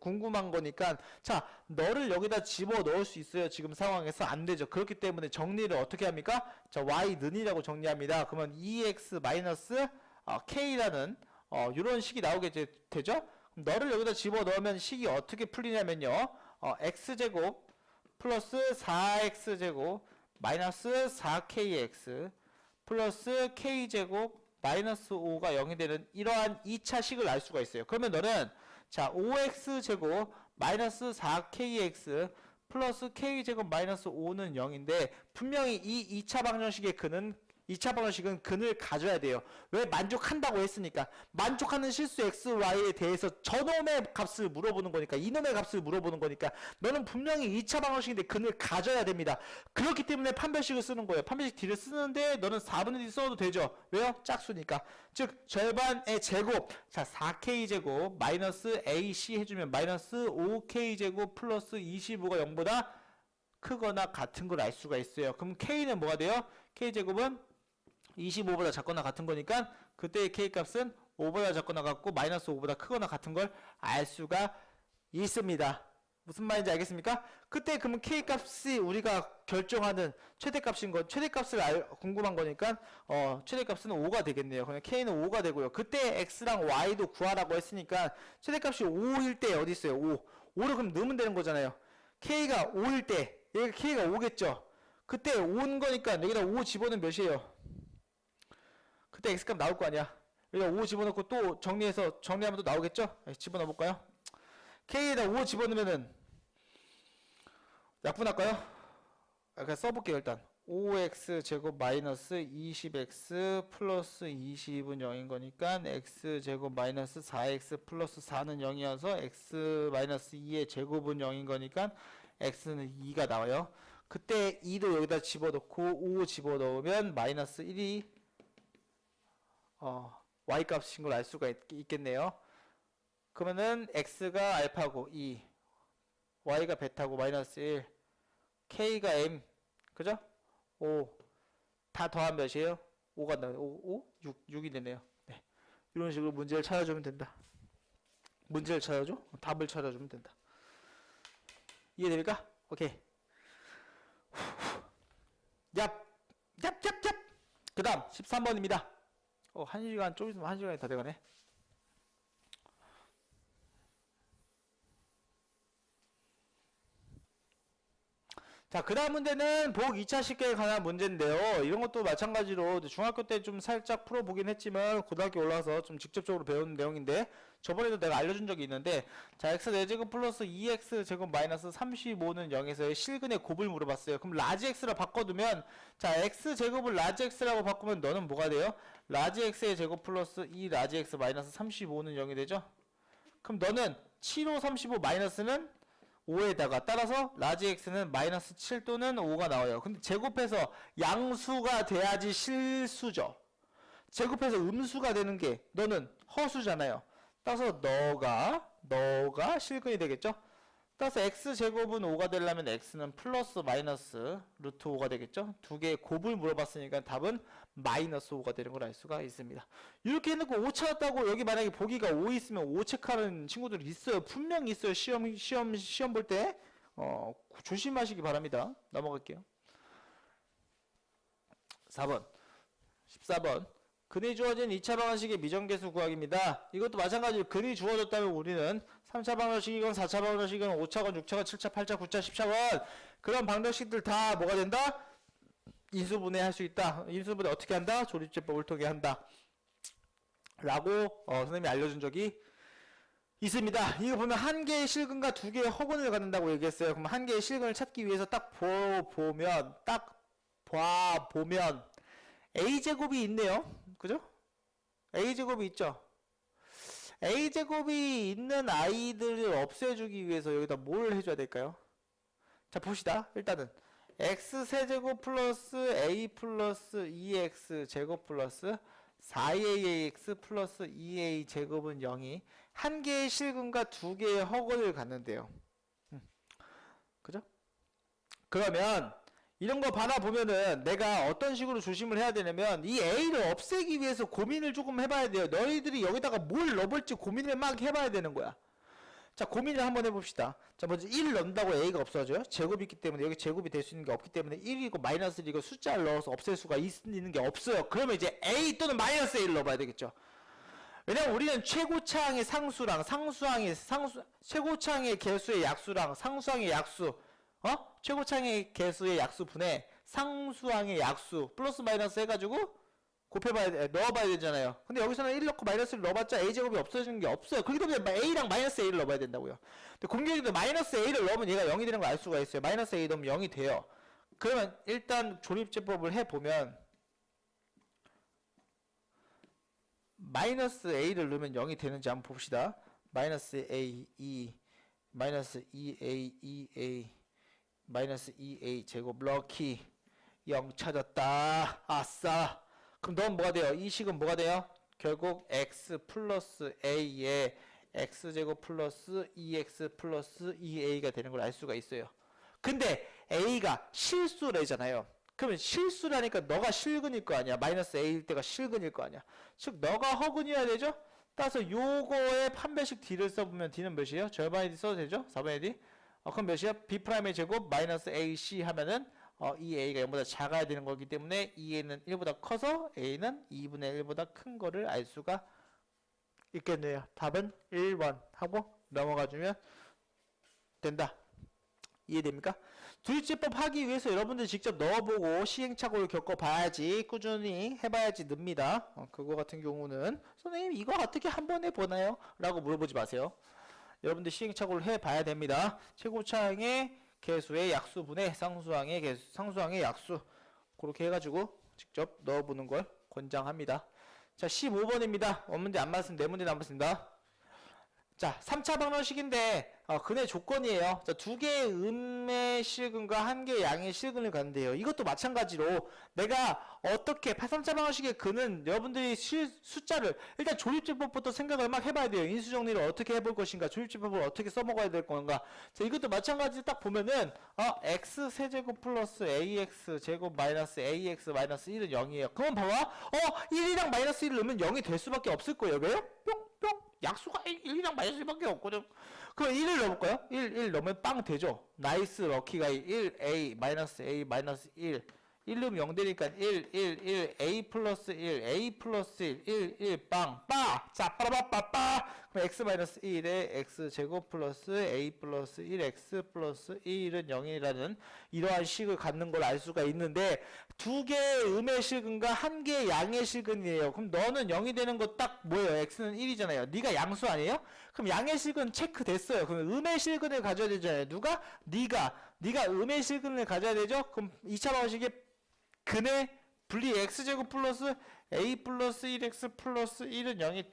궁금한 거니까 자, 너를 여기다 집어 넣을 수 있어요. 지금 상황에서 안 되죠. 그렇기 때문에 정리를 어떻게 합니까? 자, y는이라고 정리합니다. 그러면 2x 마이너스 k라는 이런 식이 나오게 되죠? 너를 여기다 집어 넣으면 식이 어떻게 풀리냐면요. x제곱 플러스 4x제곱 마이너스 4kx 플러스 k제곱 마이너스 5가 0이 되는 이러한 2차 식을 알 수가 있어요. 그러면 너는 자 5x제곱 마이너스 4kx 플러스 k제곱 마이너스 5는 0인데 분명히 이 2차 방정식의 근은 2차 방정식은 근을 가져야 돼요. 왜? 만족한다고 했으니까. 만족하는 실수 x, y에 대해서 저놈의 값을 물어보는 거니까. 이놈의 값을 물어보는 거니까. 너는 분명히 2차 방정식인데 근을 가져야 됩니다. 그렇기 때문에 판별식을 쓰는 거예요. 판별식 D를 쓰는데 너는 4분의 D 써도 되죠. 왜요? 짝수니까. 즉 절반의 제곱. 자 4K제곱 마이너스 AC 해주면 마이너스 5K제곱 플러스 25가 0보다 크거나 같은 걸 알 수가 있어요. 그럼 K는 뭐가 돼요? K제곱은 25보다 작거나 같은 거니까 그때의 K값은 5보다 작거나 같고 마이너스 5보다 크거나 같은 걸 알 수가 있습니다. 무슨 말인지 알겠습니까? 그때 그러면 K값이 우리가 결정하는 최대값인 건 최대값을 궁금한 거니까 최대값은 5가 되겠네요. 그냥 K는 5가 되고요. 그때 X랑 Y도 구하라고 했으니까 최대값이 5일 때 어디 있어요? 5. 5를 그럼 넣으면 되는 거잖아요. K가 5일 때 여기가 K가 5겠죠? 그때 5인 거니까 여기다 5 집어넣으면 몇이에요? 그때 X값 나올 거 아니야. 여기다 5 집어넣고 또 정리하면 또 나오겠죠? 집어넣어 볼까요? K에다 5 집어넣으면은 약분할까요? 그냥 써볼게요. 일단 5x 제곱 마이너스 20x 플러스 20은 0인 거니까 x 제곱 마이너스 4x 플러스 4는 0이어서 x 마이너스 2의 제곱은 0인 거니까 x는 2가 나와요. 그때 2도 여기다 집어넣고 5 집어넣으면 마이너스 1이 y 값인 걸 알 수가 있겠네요. 그러면은 x가 알파고 2, y가 베타고 마이너스 1, k가 m, 그죠? 5, 다 더하면 몇이에요? 5가 나와요. 5? 6이 되네요. 네. 이런 식으로 문제를 찾아주면 된다. 문제를 찾아줘? 답을 찾아주면 된다. 이해됩니까? 오케이. 얍! 얍! 그 다음 13번입니다. 1시간 좀 있으면 1시간이 다 돼가네. 자, 그 다음 문제는 복 2차 식계에 관한 문제인데요. 이런 것도 마찬가지로 중학교 때 좀 살짝 풀어보긴 했지만 고등학교 올라와서 좀 직접적으로 배우는 내용인데 저번에도 내가 알려준 적이 있는데 자, x4제곱 플러스 2x제곱 마이너스 35는 0에서의 실근의 곱을 물어봤어요. 그럼 라지 x라 바꿔두면 자, x제곱을 라지 x라고 바꾸면 너는 뭐가 돼요? 라지 x의 제곱 플러스 2 라지 x 마이너스 35는 0이 되죠? 그럼 너는 7, 5, 35 마이너스는 5에다가 따라서 라지 x는 마이너스 7 또는 5가 나와요. 근데 제곱해서 양수가 돼야지 실수죠. 제곱해서 음수가 되는 게 너는 허수잖아요. 따라서 너가 실근이 되겠죠. 따라서 x제곱은 5가 되려면 x는 플러스 마이너스 루트 5가 되겠죠. 두 개의 곱을 물어봤으니까 답은 마이너스 5가 되는 걸 알 수가 있습니다. 이렇게 해놓고 5 찾았다고 여기 만약에 보기가 5 있으면 5 체크하는 친구들이 있어요. 분명히 있어요. 시험 볼 때 조심하시기 바랍니다. 넘어갈게요. 4번 14번 근이 주어진 2차 방정식의 미정계수 구하기입니다. 이것도 마찬가지로 근이 주어졌다면 우리는 3차 방정식이건 4차 방정식이건 5차건 6차건 7차 8차 9차 10차건 그런 방정식들 다 뭐가 된다? 인수분해 할 수 있다. 인수분해 어떻게 한다? 조립제법을 통해 한다. 라고 선생님이 알려준 적이 있습니다. 이거 보면 한 개의 실근과 두 개의 허근을 갖는다고 얘기했어요. 그럼 한 개의 실근을 찾기 위해서 딱 보면 a제곱이 있네요. 그죠? a제곱이 있죠. a제곱이 있는 아이들을 없애주기 위해서 여기다 뭘 해줘야 될까요? 자, 봅시다. 일단은 x세제곱 플러스 a 플러스 2x 제곱 플러스 4ax 플러스 2a 제곱은 0이 한 개의 실근과 두 개의 허근을 갖는데요. 그죠? 그러면 이런 거 바라보면은 내가 어떤 식으로 조심을 해야 되냐면 이 a를 없애기 위해서 고민을 조금 해봐야 돼요. 너희들이 여기다가 뭘 넣어볼지 고민을 막 해봐야 되는 거야. 자, 고민을 한번 해봅시다. 자, 먼저 1 넣는다고 a가 없어져요? 제곱이 있기 때문에 여기 제곱이 될 수 있는 게 없기 때문에 1이고 마이너스 1이고 숫자를 넣어서 없앨 수가 있는 게 없어요. 그러면 이제 a 또는 마이너스 a를 넣어봐야 되겠죠. 왜냐면 우리는 최고차항의 상수랑 최고차항의 개수의 약수랑 상수항의 약수, 최고차항의 개수의 약수분의 상수항의 약수 플러스 마이너스 해가지고 넣어봐야 되잖아요. 근데 여기서는 1 넣고 마이너스 1 넣어봤자 a제곱이 없어지는 게 없어요. 그렇기 때문에 a랑 마이너스 a를 넣어봐야 된다고요. 근데 공격에도 마이너스 a를 넣으면 얘가 0이 되는 걸 알 수가 있어요. 마이너스 a 넣으면 0이 돼요. 그러면 일단 조립제법을 해보면 마이너스 a를 넣으면 0이 되는지 한번 봅시다. 마이너스 a, 2, 마이너스 2a, 2a, 마이너스 2a 제곱 럭키 0 찾았다. 아싸. 그럼 넌 뭐가 돼요? 이 식은 뭐가 돼요? 결국 x 플러스 a에 x제곱 플러스 2x 플러스 2a가 되는 걸 알 수가 있어요. 근데 a가 실수래잖아요. 그러면 실수라니까 너가 실근일 거 아니야. 마이너스 a일 때가 실근일 거 아니야. 즉 너가 허근이어야 되죠? 따라서 요거에 판별식 d를 써보면 d는 몇이에요? 절반의 d 써도 되죠? 4분의 d? 그럼 몇이야? b'의 제곱 마이너스 ac 하면은 이 a가 0보다 작아야 되는 거기 때문에 2a는 1보다 커서 a는 2분의 1보다 큰 거를 알 수가 있겠네요. 답은 1번 하고 넘어가주면 된다. 이해됩니까? 조립제법 하기 위해서 여러분들 직접 넣어보고 시행착오를 겪어봐야지, 꾸준히 해봐야지 늡니다. 그거 같은 경우는 선생님 이거 어떻게 한번 해보나요? 라고 물어보지 마세요. 여러분들 시행착오를 해봐야 됩니다. 최고차항의 개수의 약수분의 상수항의 약수, 그렇게 해가지고 직접 넣어보는 걸 권장합니다. 자, 15번입니다. 원문제 안 맞으면 네 문제 남았습니다. 자, 3차 방정식인데 근의 조건이에요. 자, 두 개의 음의 실근과 한 개의 양의 실근을 갖는데요. 이것도 마찬가지로 내가 어떻게 3차 방정식의 근은 여러분들이 숫자를 일단 조립제법부터 생각을 막 해봐야 돼요. 인수정리를 어떻게 해볼 것인가, 조립제법을 어떻게 써먹어야 될 건가. 자, 이것도 마찬가지로 딱 보면은 x 세제곱 플러스 ax 제곱 마이너스 ax 마이너스 1은 0이에요. 그럼 봐봐. 1이랑 마이너스 1을 넣으면 0이 될 수밖에 없을 거예요. 왜요? 뿅뿅. 약수가 1이랑 마이너스 1밖에 없거든. 그럼 1을 넣어볼까요? 1 넣으면 빵 되죠. 나이스 럭키가 1a 마이너스 a 마이너스 1 넣으면 0 되니까 1 a 플러스 1 1 빵 자 빠라바빠빠. 그럼 x 마이너스 1에 x 제곱 플러스 a 플러스 1x 플러스 1은 0이라는 이러한 식을 갖는 걸 알 수가 있는데, 두 개의 음의 실근과 한 개의 양의 실근이에요. 그럼 너는 0이 되는 거 딱 뭐예요? x는 1이잖아요. 네가 양수 아니에요? 그럼 양의 실근 체크 됐어요. 그럼 음의 실근을 가져야 되잖아요. 누가? 네가 음의 실근을 가져야 되죠? 그럼 2차 방식의 근의 분리 x제곱 플러스 a 플러스 1x 플러스 1은 0이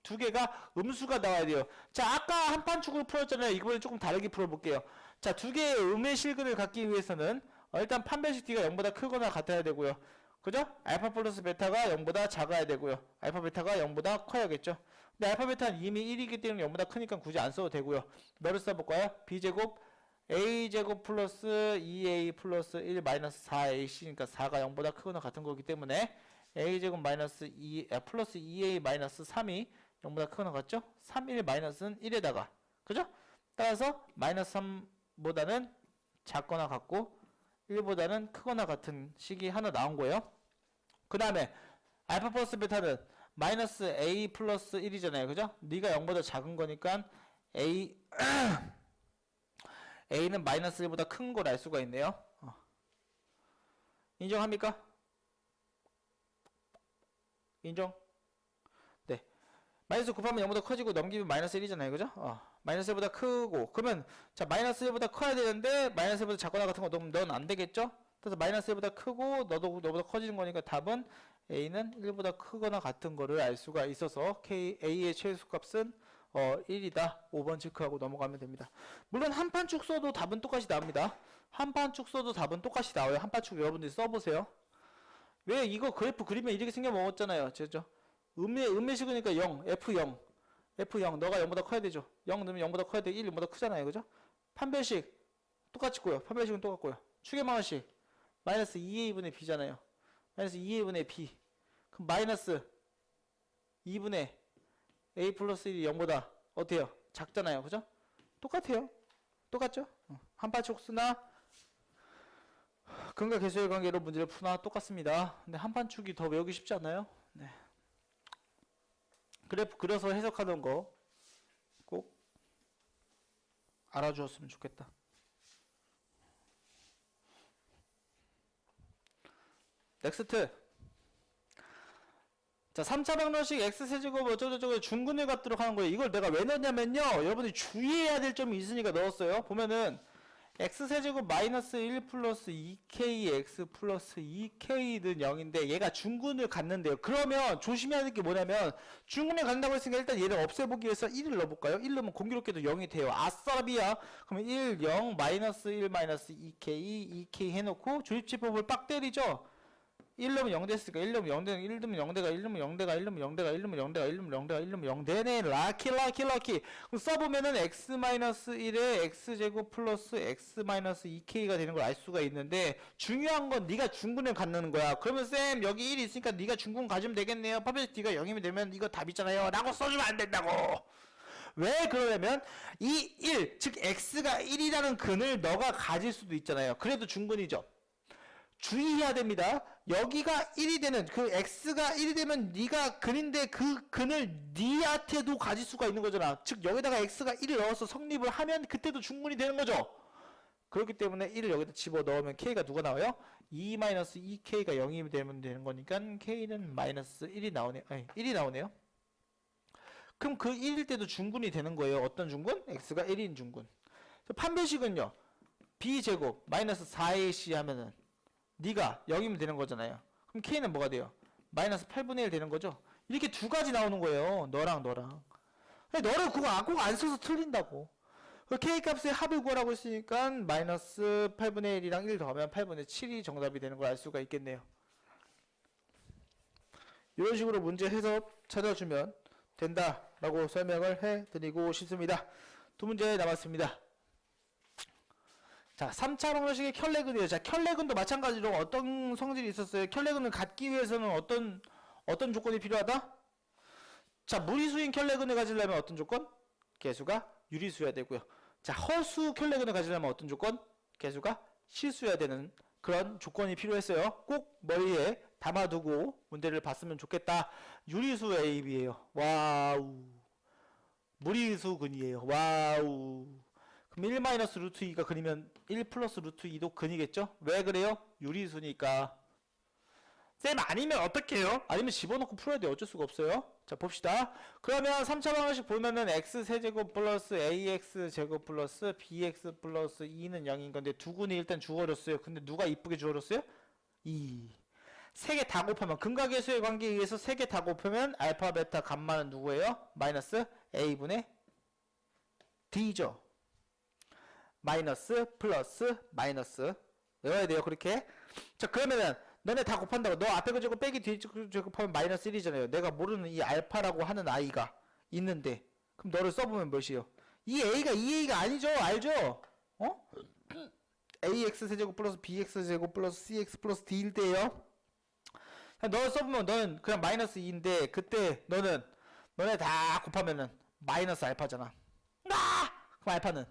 두 개가 음수가 나와야 돼요. 자, 아까 한 판축으로 풀었잖아요. 이번엔 조금 다르게 풀어볼게요. 자, 두 개의 음의 실근을 갖기 위해서는 일단 판별식 d가 0보다 크거나 같아야 되고요. 그죠? 알파 플러스 베타가 0보다 작아야 되고요. 알파 베타가 0보다 커야겠죠. 근데 알파 베타는 이미 1이기 때문에 0보다 크니까 굳이 안 써도 되고요. 뭐를 써볼까요? b제곱 a제곱 플러스 2a 플러스 1 마이너스 4ac니까 4가 0보다 크거나 같은 거기 때문에 a제곱 마이너스 2 플러스 2a 마이너스 3이 0보다 크거나 같죠? 3, 1 마이너스는 1에다가, 그죠? 따라서 마이너스 3보다는 작거나 같고 1보다는 크거나 같은 식이 하나 나온 거예요. 그 다음에 알파 플러스 베타는 마이너스 a 플러스 1이잖아요. 그죠? 네가 0보다 작은 거니까 a는 마이너스 1보다 큰 걸 알 수가 있네요. 인정합니까? 인정? 네. 마이너스 곱하면 0보다 커지고 넘기면 마이너스 1이잖아요. 그죠? 마이너스 1보다 크고. 그러면, 자, 마이너스 1보다 커야 되는데, 마이너스 1보다 작거나 같은 거 넣으면 넌 안 되겠죠? 그래서 마이너스 1보다 크고, 너보다 커지는 거니까 답은 A는 1보다 크거나 같은 거를 알 수가 있어서, A의 최소값은 1이다. 5번 체크하고 넘어가면 됩니다. 물론 한 판 쭉 써도 답은 똑같이 나옵니다. 한 판 쭉 써도 답은 똑같이 나와요. 한 판 쭉 여러분들이 써보세요. 왜 이거 그래프 그리면 이렇게 생겨 먹었잖아요. 그죠? 음매식이니까 0, F0. F0, 너가 0보다 커야 되죠. 0 넣으면 0보다 커야 돼. 1, 0보다 크잖아요. 그죠? 판별식, 똑같고요. 판별식은 똑같고요. 추계망원식, 마이너스 2A분의 B잖아요. 마이너스 2A분의 B. 그럼 마이너스 2분의 A 플러스 1이 0보다 어때요? 작잖아요. 그죠? 똑같아요. 똑같죠? 한판촉수나 근과 계수의 관계로 문제를 푸나 똑같습니다. 근데 한판축이 더 외우기 쉽지 않나요? 네. 그래프 그려서 해석하는 거 꼭 알아주었으면 좋겠다. 넥스트. 자, 3차 방정식 x세제곱 어쩌고저쩌고 중근을 갖도록 하는 거예요. 이걸 내가 왜 넣었냐면요. 여러분들이 주의해야 될 점이 있으니까 넣었어요. 보면은 x세제곱 마이너스 1 플러스 2kx 플러스 2k는 0인데 얘가 중근을 갖는데요. 그러면 조심해야 될 게 뭐냐면 중근을 갖는다고 했으니까 일단 얘를 없애보기 위해서 1을 넣어볼까요? 1 넣으면 공교롭게도 0이 돼요. 아싸비야. 그러면 1, 0, 마이너스 1, 마이너스 2k, 2k 해놓고 조립제법을 빡 때리죠. 1 넣으면 0 됐으니까 1 넣으면 0 되는 1 넣으면 0대가 1 넣으면 0대가 1 넣으면 0대가 1 넣으면 0대가 1 넣으면 0대가 1 넣으면 0 되네. 라키. 그럼 써보면은 x 마이너스 1에 x제곱 플러스 x 마이너스 2k가 되는 걸 알 수가 있는데 중요한 건 네가 중근을 갖는 거야. 그러면 쌤 여기 1이 있으니까 네가 중근 가지면 되겠네요. 파베스 D가 0이면 되면 이거 답이잖아요. 라고 써주면 안 된다고. 왜 그러냐면 이 1, 즉 x가 1이라는 근을 너가 가질 수도 있잖아요. 그래도 중근이죠. 주의해야 됩니다. 여기가 1이 되는 그 x가 1이 되면 네가 근인데 그 근을 니한테도 가질 수가 있는 거잖아. 즉 여기다가 x가 1을 넣어서 성립을 하면 그때도 중근이 되는 거죠. 그렇기 때문에 1을 여기다 집어넣으면 k가 누가 나와요? 2-2k가 0이 되면 되는 거니까 k는 마이너스 1이 나오네요. 아니 1이 나오네요. 그럼 그 1일 때도 중근이 되는 거예요. 어떤 중근? x가 1인 중근. 판별식은요. b제곱 마이너스 4ac 하면은 네가 0이면 되는 거잖아요. 그럼 k는 뭐가 돼요? 마이너스 8분의 1 되는 거죠. 이렇게 두 가지 나오는 거예요. 너랑. 너를 그거 꼭 안 써서 틀린다고. k 값의 합을 구하라고 했으니까 마이너스 8분의 1이랑 1 더하면 8분의 7이 정답이 되는 걸 알 수가 있겠네요. 이런 식으로 문제 해서 찾아주면 된다라고 설명을 해드리고 싶습니다. 두 문제 남았습니다. 자, 3차 방정식의 켤레근이에요. 자, 켤레근도 마찬가지로 어떤 성질이 있었어요? 켤레근을 갖기 위해서는 어떤 조건이 필요하다? 자, 무리수인 켤레근을 가지려면 어떤 조건? 개수가 유리수여야 되고요. 자, 허수 켤레근을 가지려면 어떤 조건? 개수가 실수여야 되는 그런 조건이 필요했어요. 꼭 머리에 담아두고 문제를 봤으면 좋겠다. 유리수 A, B예요. 와우. 무리수근이에요. 와우. 그럼 1 마이너스 루트 2가 근이면 1 플러스 루트 2도 근이겠죠? 왜 그래요? 유리수니까. 쌤 아니면 어떡해요? 아니면 집어넣고 풀어야 돼. 어쩔 수가 없어요. 자 봅시다. 그러면 3차 방정식 보면은 x세제곱 플러스 ax제곱 플러스 bx 플러스 2는 0인 건데 두 근이 일단 주어졌어요. 근데 누가 이쁘게 주어졌어요? 2. 세 개 다 곱하면 근과 계수의 관계에 의해서 세 개 다 곱하면 알파 베타 감마는 누구예요? 마이너스 a분의 d죠. 마이너스 플러스 마이너스 외워야 돼요. 그렇게. 자 그러면은 너네 다 곱한다고 너 앞에 거 제곱 빼기 뒤에 거 제곱하면 마이너스 1이잖아요. 내가 모르는 이 알파라고 하는 아이가 있는데 그럼 너를 써보면 몇이요? 이 a가 이 a가 아니죠. 알죠? 어? ax 세제곱 플러스 bx 제곱 플러스 cx 플러스 d일 때예요. 너를 써보면 너는 그냥 마이너스 2인데 그때 너네 다 곱하면은 마이너스 알파잖아. 그럼 알파는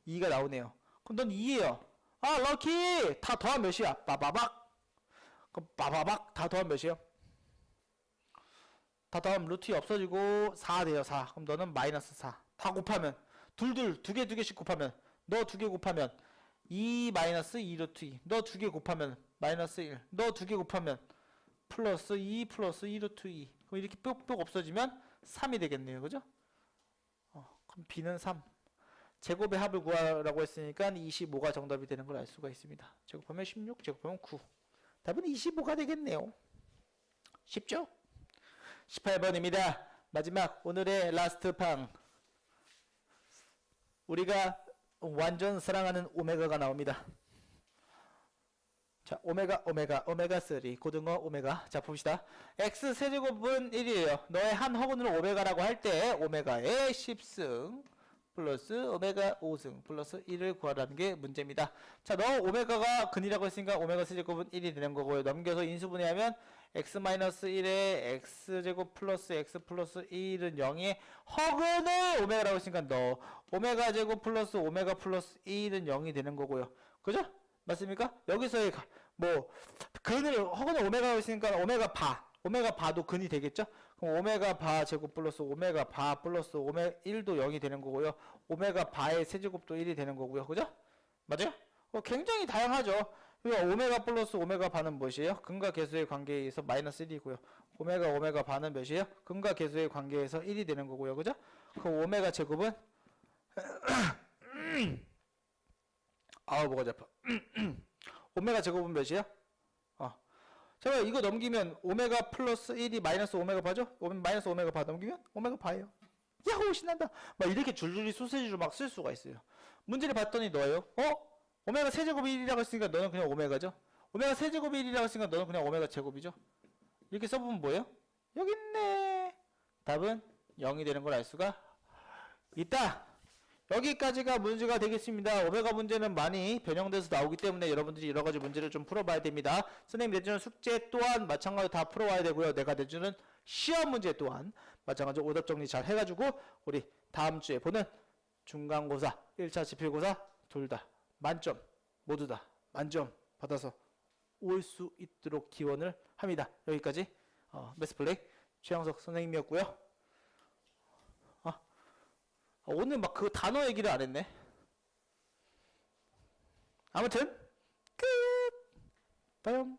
2가 나오네요. 그럼 넌 2예요. 아 럭키 다 더하면 몇이야? 빠바박. 그럼 빠바박 다 더하면 몇이에요? 다 더하면 루트 2 없어지고 4 돼요. 4. 그럼 너는 마이너스 4. 다 곱하면 두 개씩 곱하면 너 두 개 곱하면 2 마이너스 2 루트 2. 너 두 개 곱하면 마이너스 1. 너 두 개 곱하면 플러스 2 플러스 2 루트 2. 그럼 이렇게 뾱뾱 없어지면 3이 되겠네요. 그죠? 그럼 b는 3. 제곱의 합을 구하라고 했으니까 25가 정답이 되는 걸 알 수가 있습니다. 제곱하면 16, 제곱하면 9. 답은 25가 되겠네요. 쉽죠? 18번입니다. 마지막 오늘의 라스트 팡. 우리가 완전 사랑하는 오메가가 나옵니다. 자, 오메가 3, 고등어 오메가. 자, 봅시다. x 세제곱은 1이에요. 너의 한 허근으로 오메가라고 할 때 오메가의 10승 플러스 오메가 5승 플러스 1을 구하라는 게 문제입니다. 자, 너 오메가가 근이라고 했으니까 오메가 세제곱은 1이 되는 거고요. 넘겨서 인수분해하면 x-1에 x제곱 플러스 x 플러스 1은 0이 허근을 오메가라고 했으니까 너 오메가 제곱 플러스 오메가 플러스 1은 0이 되는 거고요. 그죠? 맞습니까? 여기서의 뭐 근을 허근을 오메가라고 했으니까 오메가 바도 근이 되겠죠? 그럼 오메가 바 제곱 플러스 오메가 바 플러스 오메가 1도 0이 되는 거고요. 오메가 바의 세제곱도 1이 되는 거고요. 그죠? 맞아요? 굉장히 다양하죠. 오메가 플러스 오메가 바는 무엇이에요? 근과 계수의 관계에 의해서 마이너스 1이고요. 오메가 바는 몇이에요? 근과 계수의 관계에서 1이 되는 거고요. 그죠? 그럼 오메가 제곱은 아우 뭐가 잡아. 오메가 제곱은 몇이에요? 제가 이거 넘기면 오메가 플러스 1이 마이너스 오메가 바죠? 마이너스 오메가 바 넘기면 오메가 바예요. 야호 신난다. 막 이렇게 줄줄이 소세지로 막 쓸 수가 있어요. 문제를 봤더니 너예요. 오메가 세제곱이 1이라고 했으니까 너는 그냥 오메가죠. 오메가 세제곱이 1이라고 했으니까 너는 그냥 오메가 제곱이죠. 이렇게 써보면 뭐예요? 여기 있네. 답은 0이 되는 걸 알 수가 있다. 여기까지가 문제가 되겠습니다. 오메가 문제는 많이 변형돼서 나오기 때문에 여러분들이 여러가지 문제를 좀 풀어봐야 됩니다. 선생님 내주는 숙제 또한 마찬가지로 다 풀어와야 되고요. 내가 내주는 시험 문제 또한 마찬가지로 오답 정리 잘 해가지고 우리 다음 주에 보는 중간고사, 1차 지필고사 둘 다 만점, 모두 다 만점 받아서 올 수 있도록 기원을 합니다. 여기까지 매스플레이 최영석 선생님이었고요. 오늘 막 그 단어 얘기를 안 했네. 아무튼 끝. 빠염.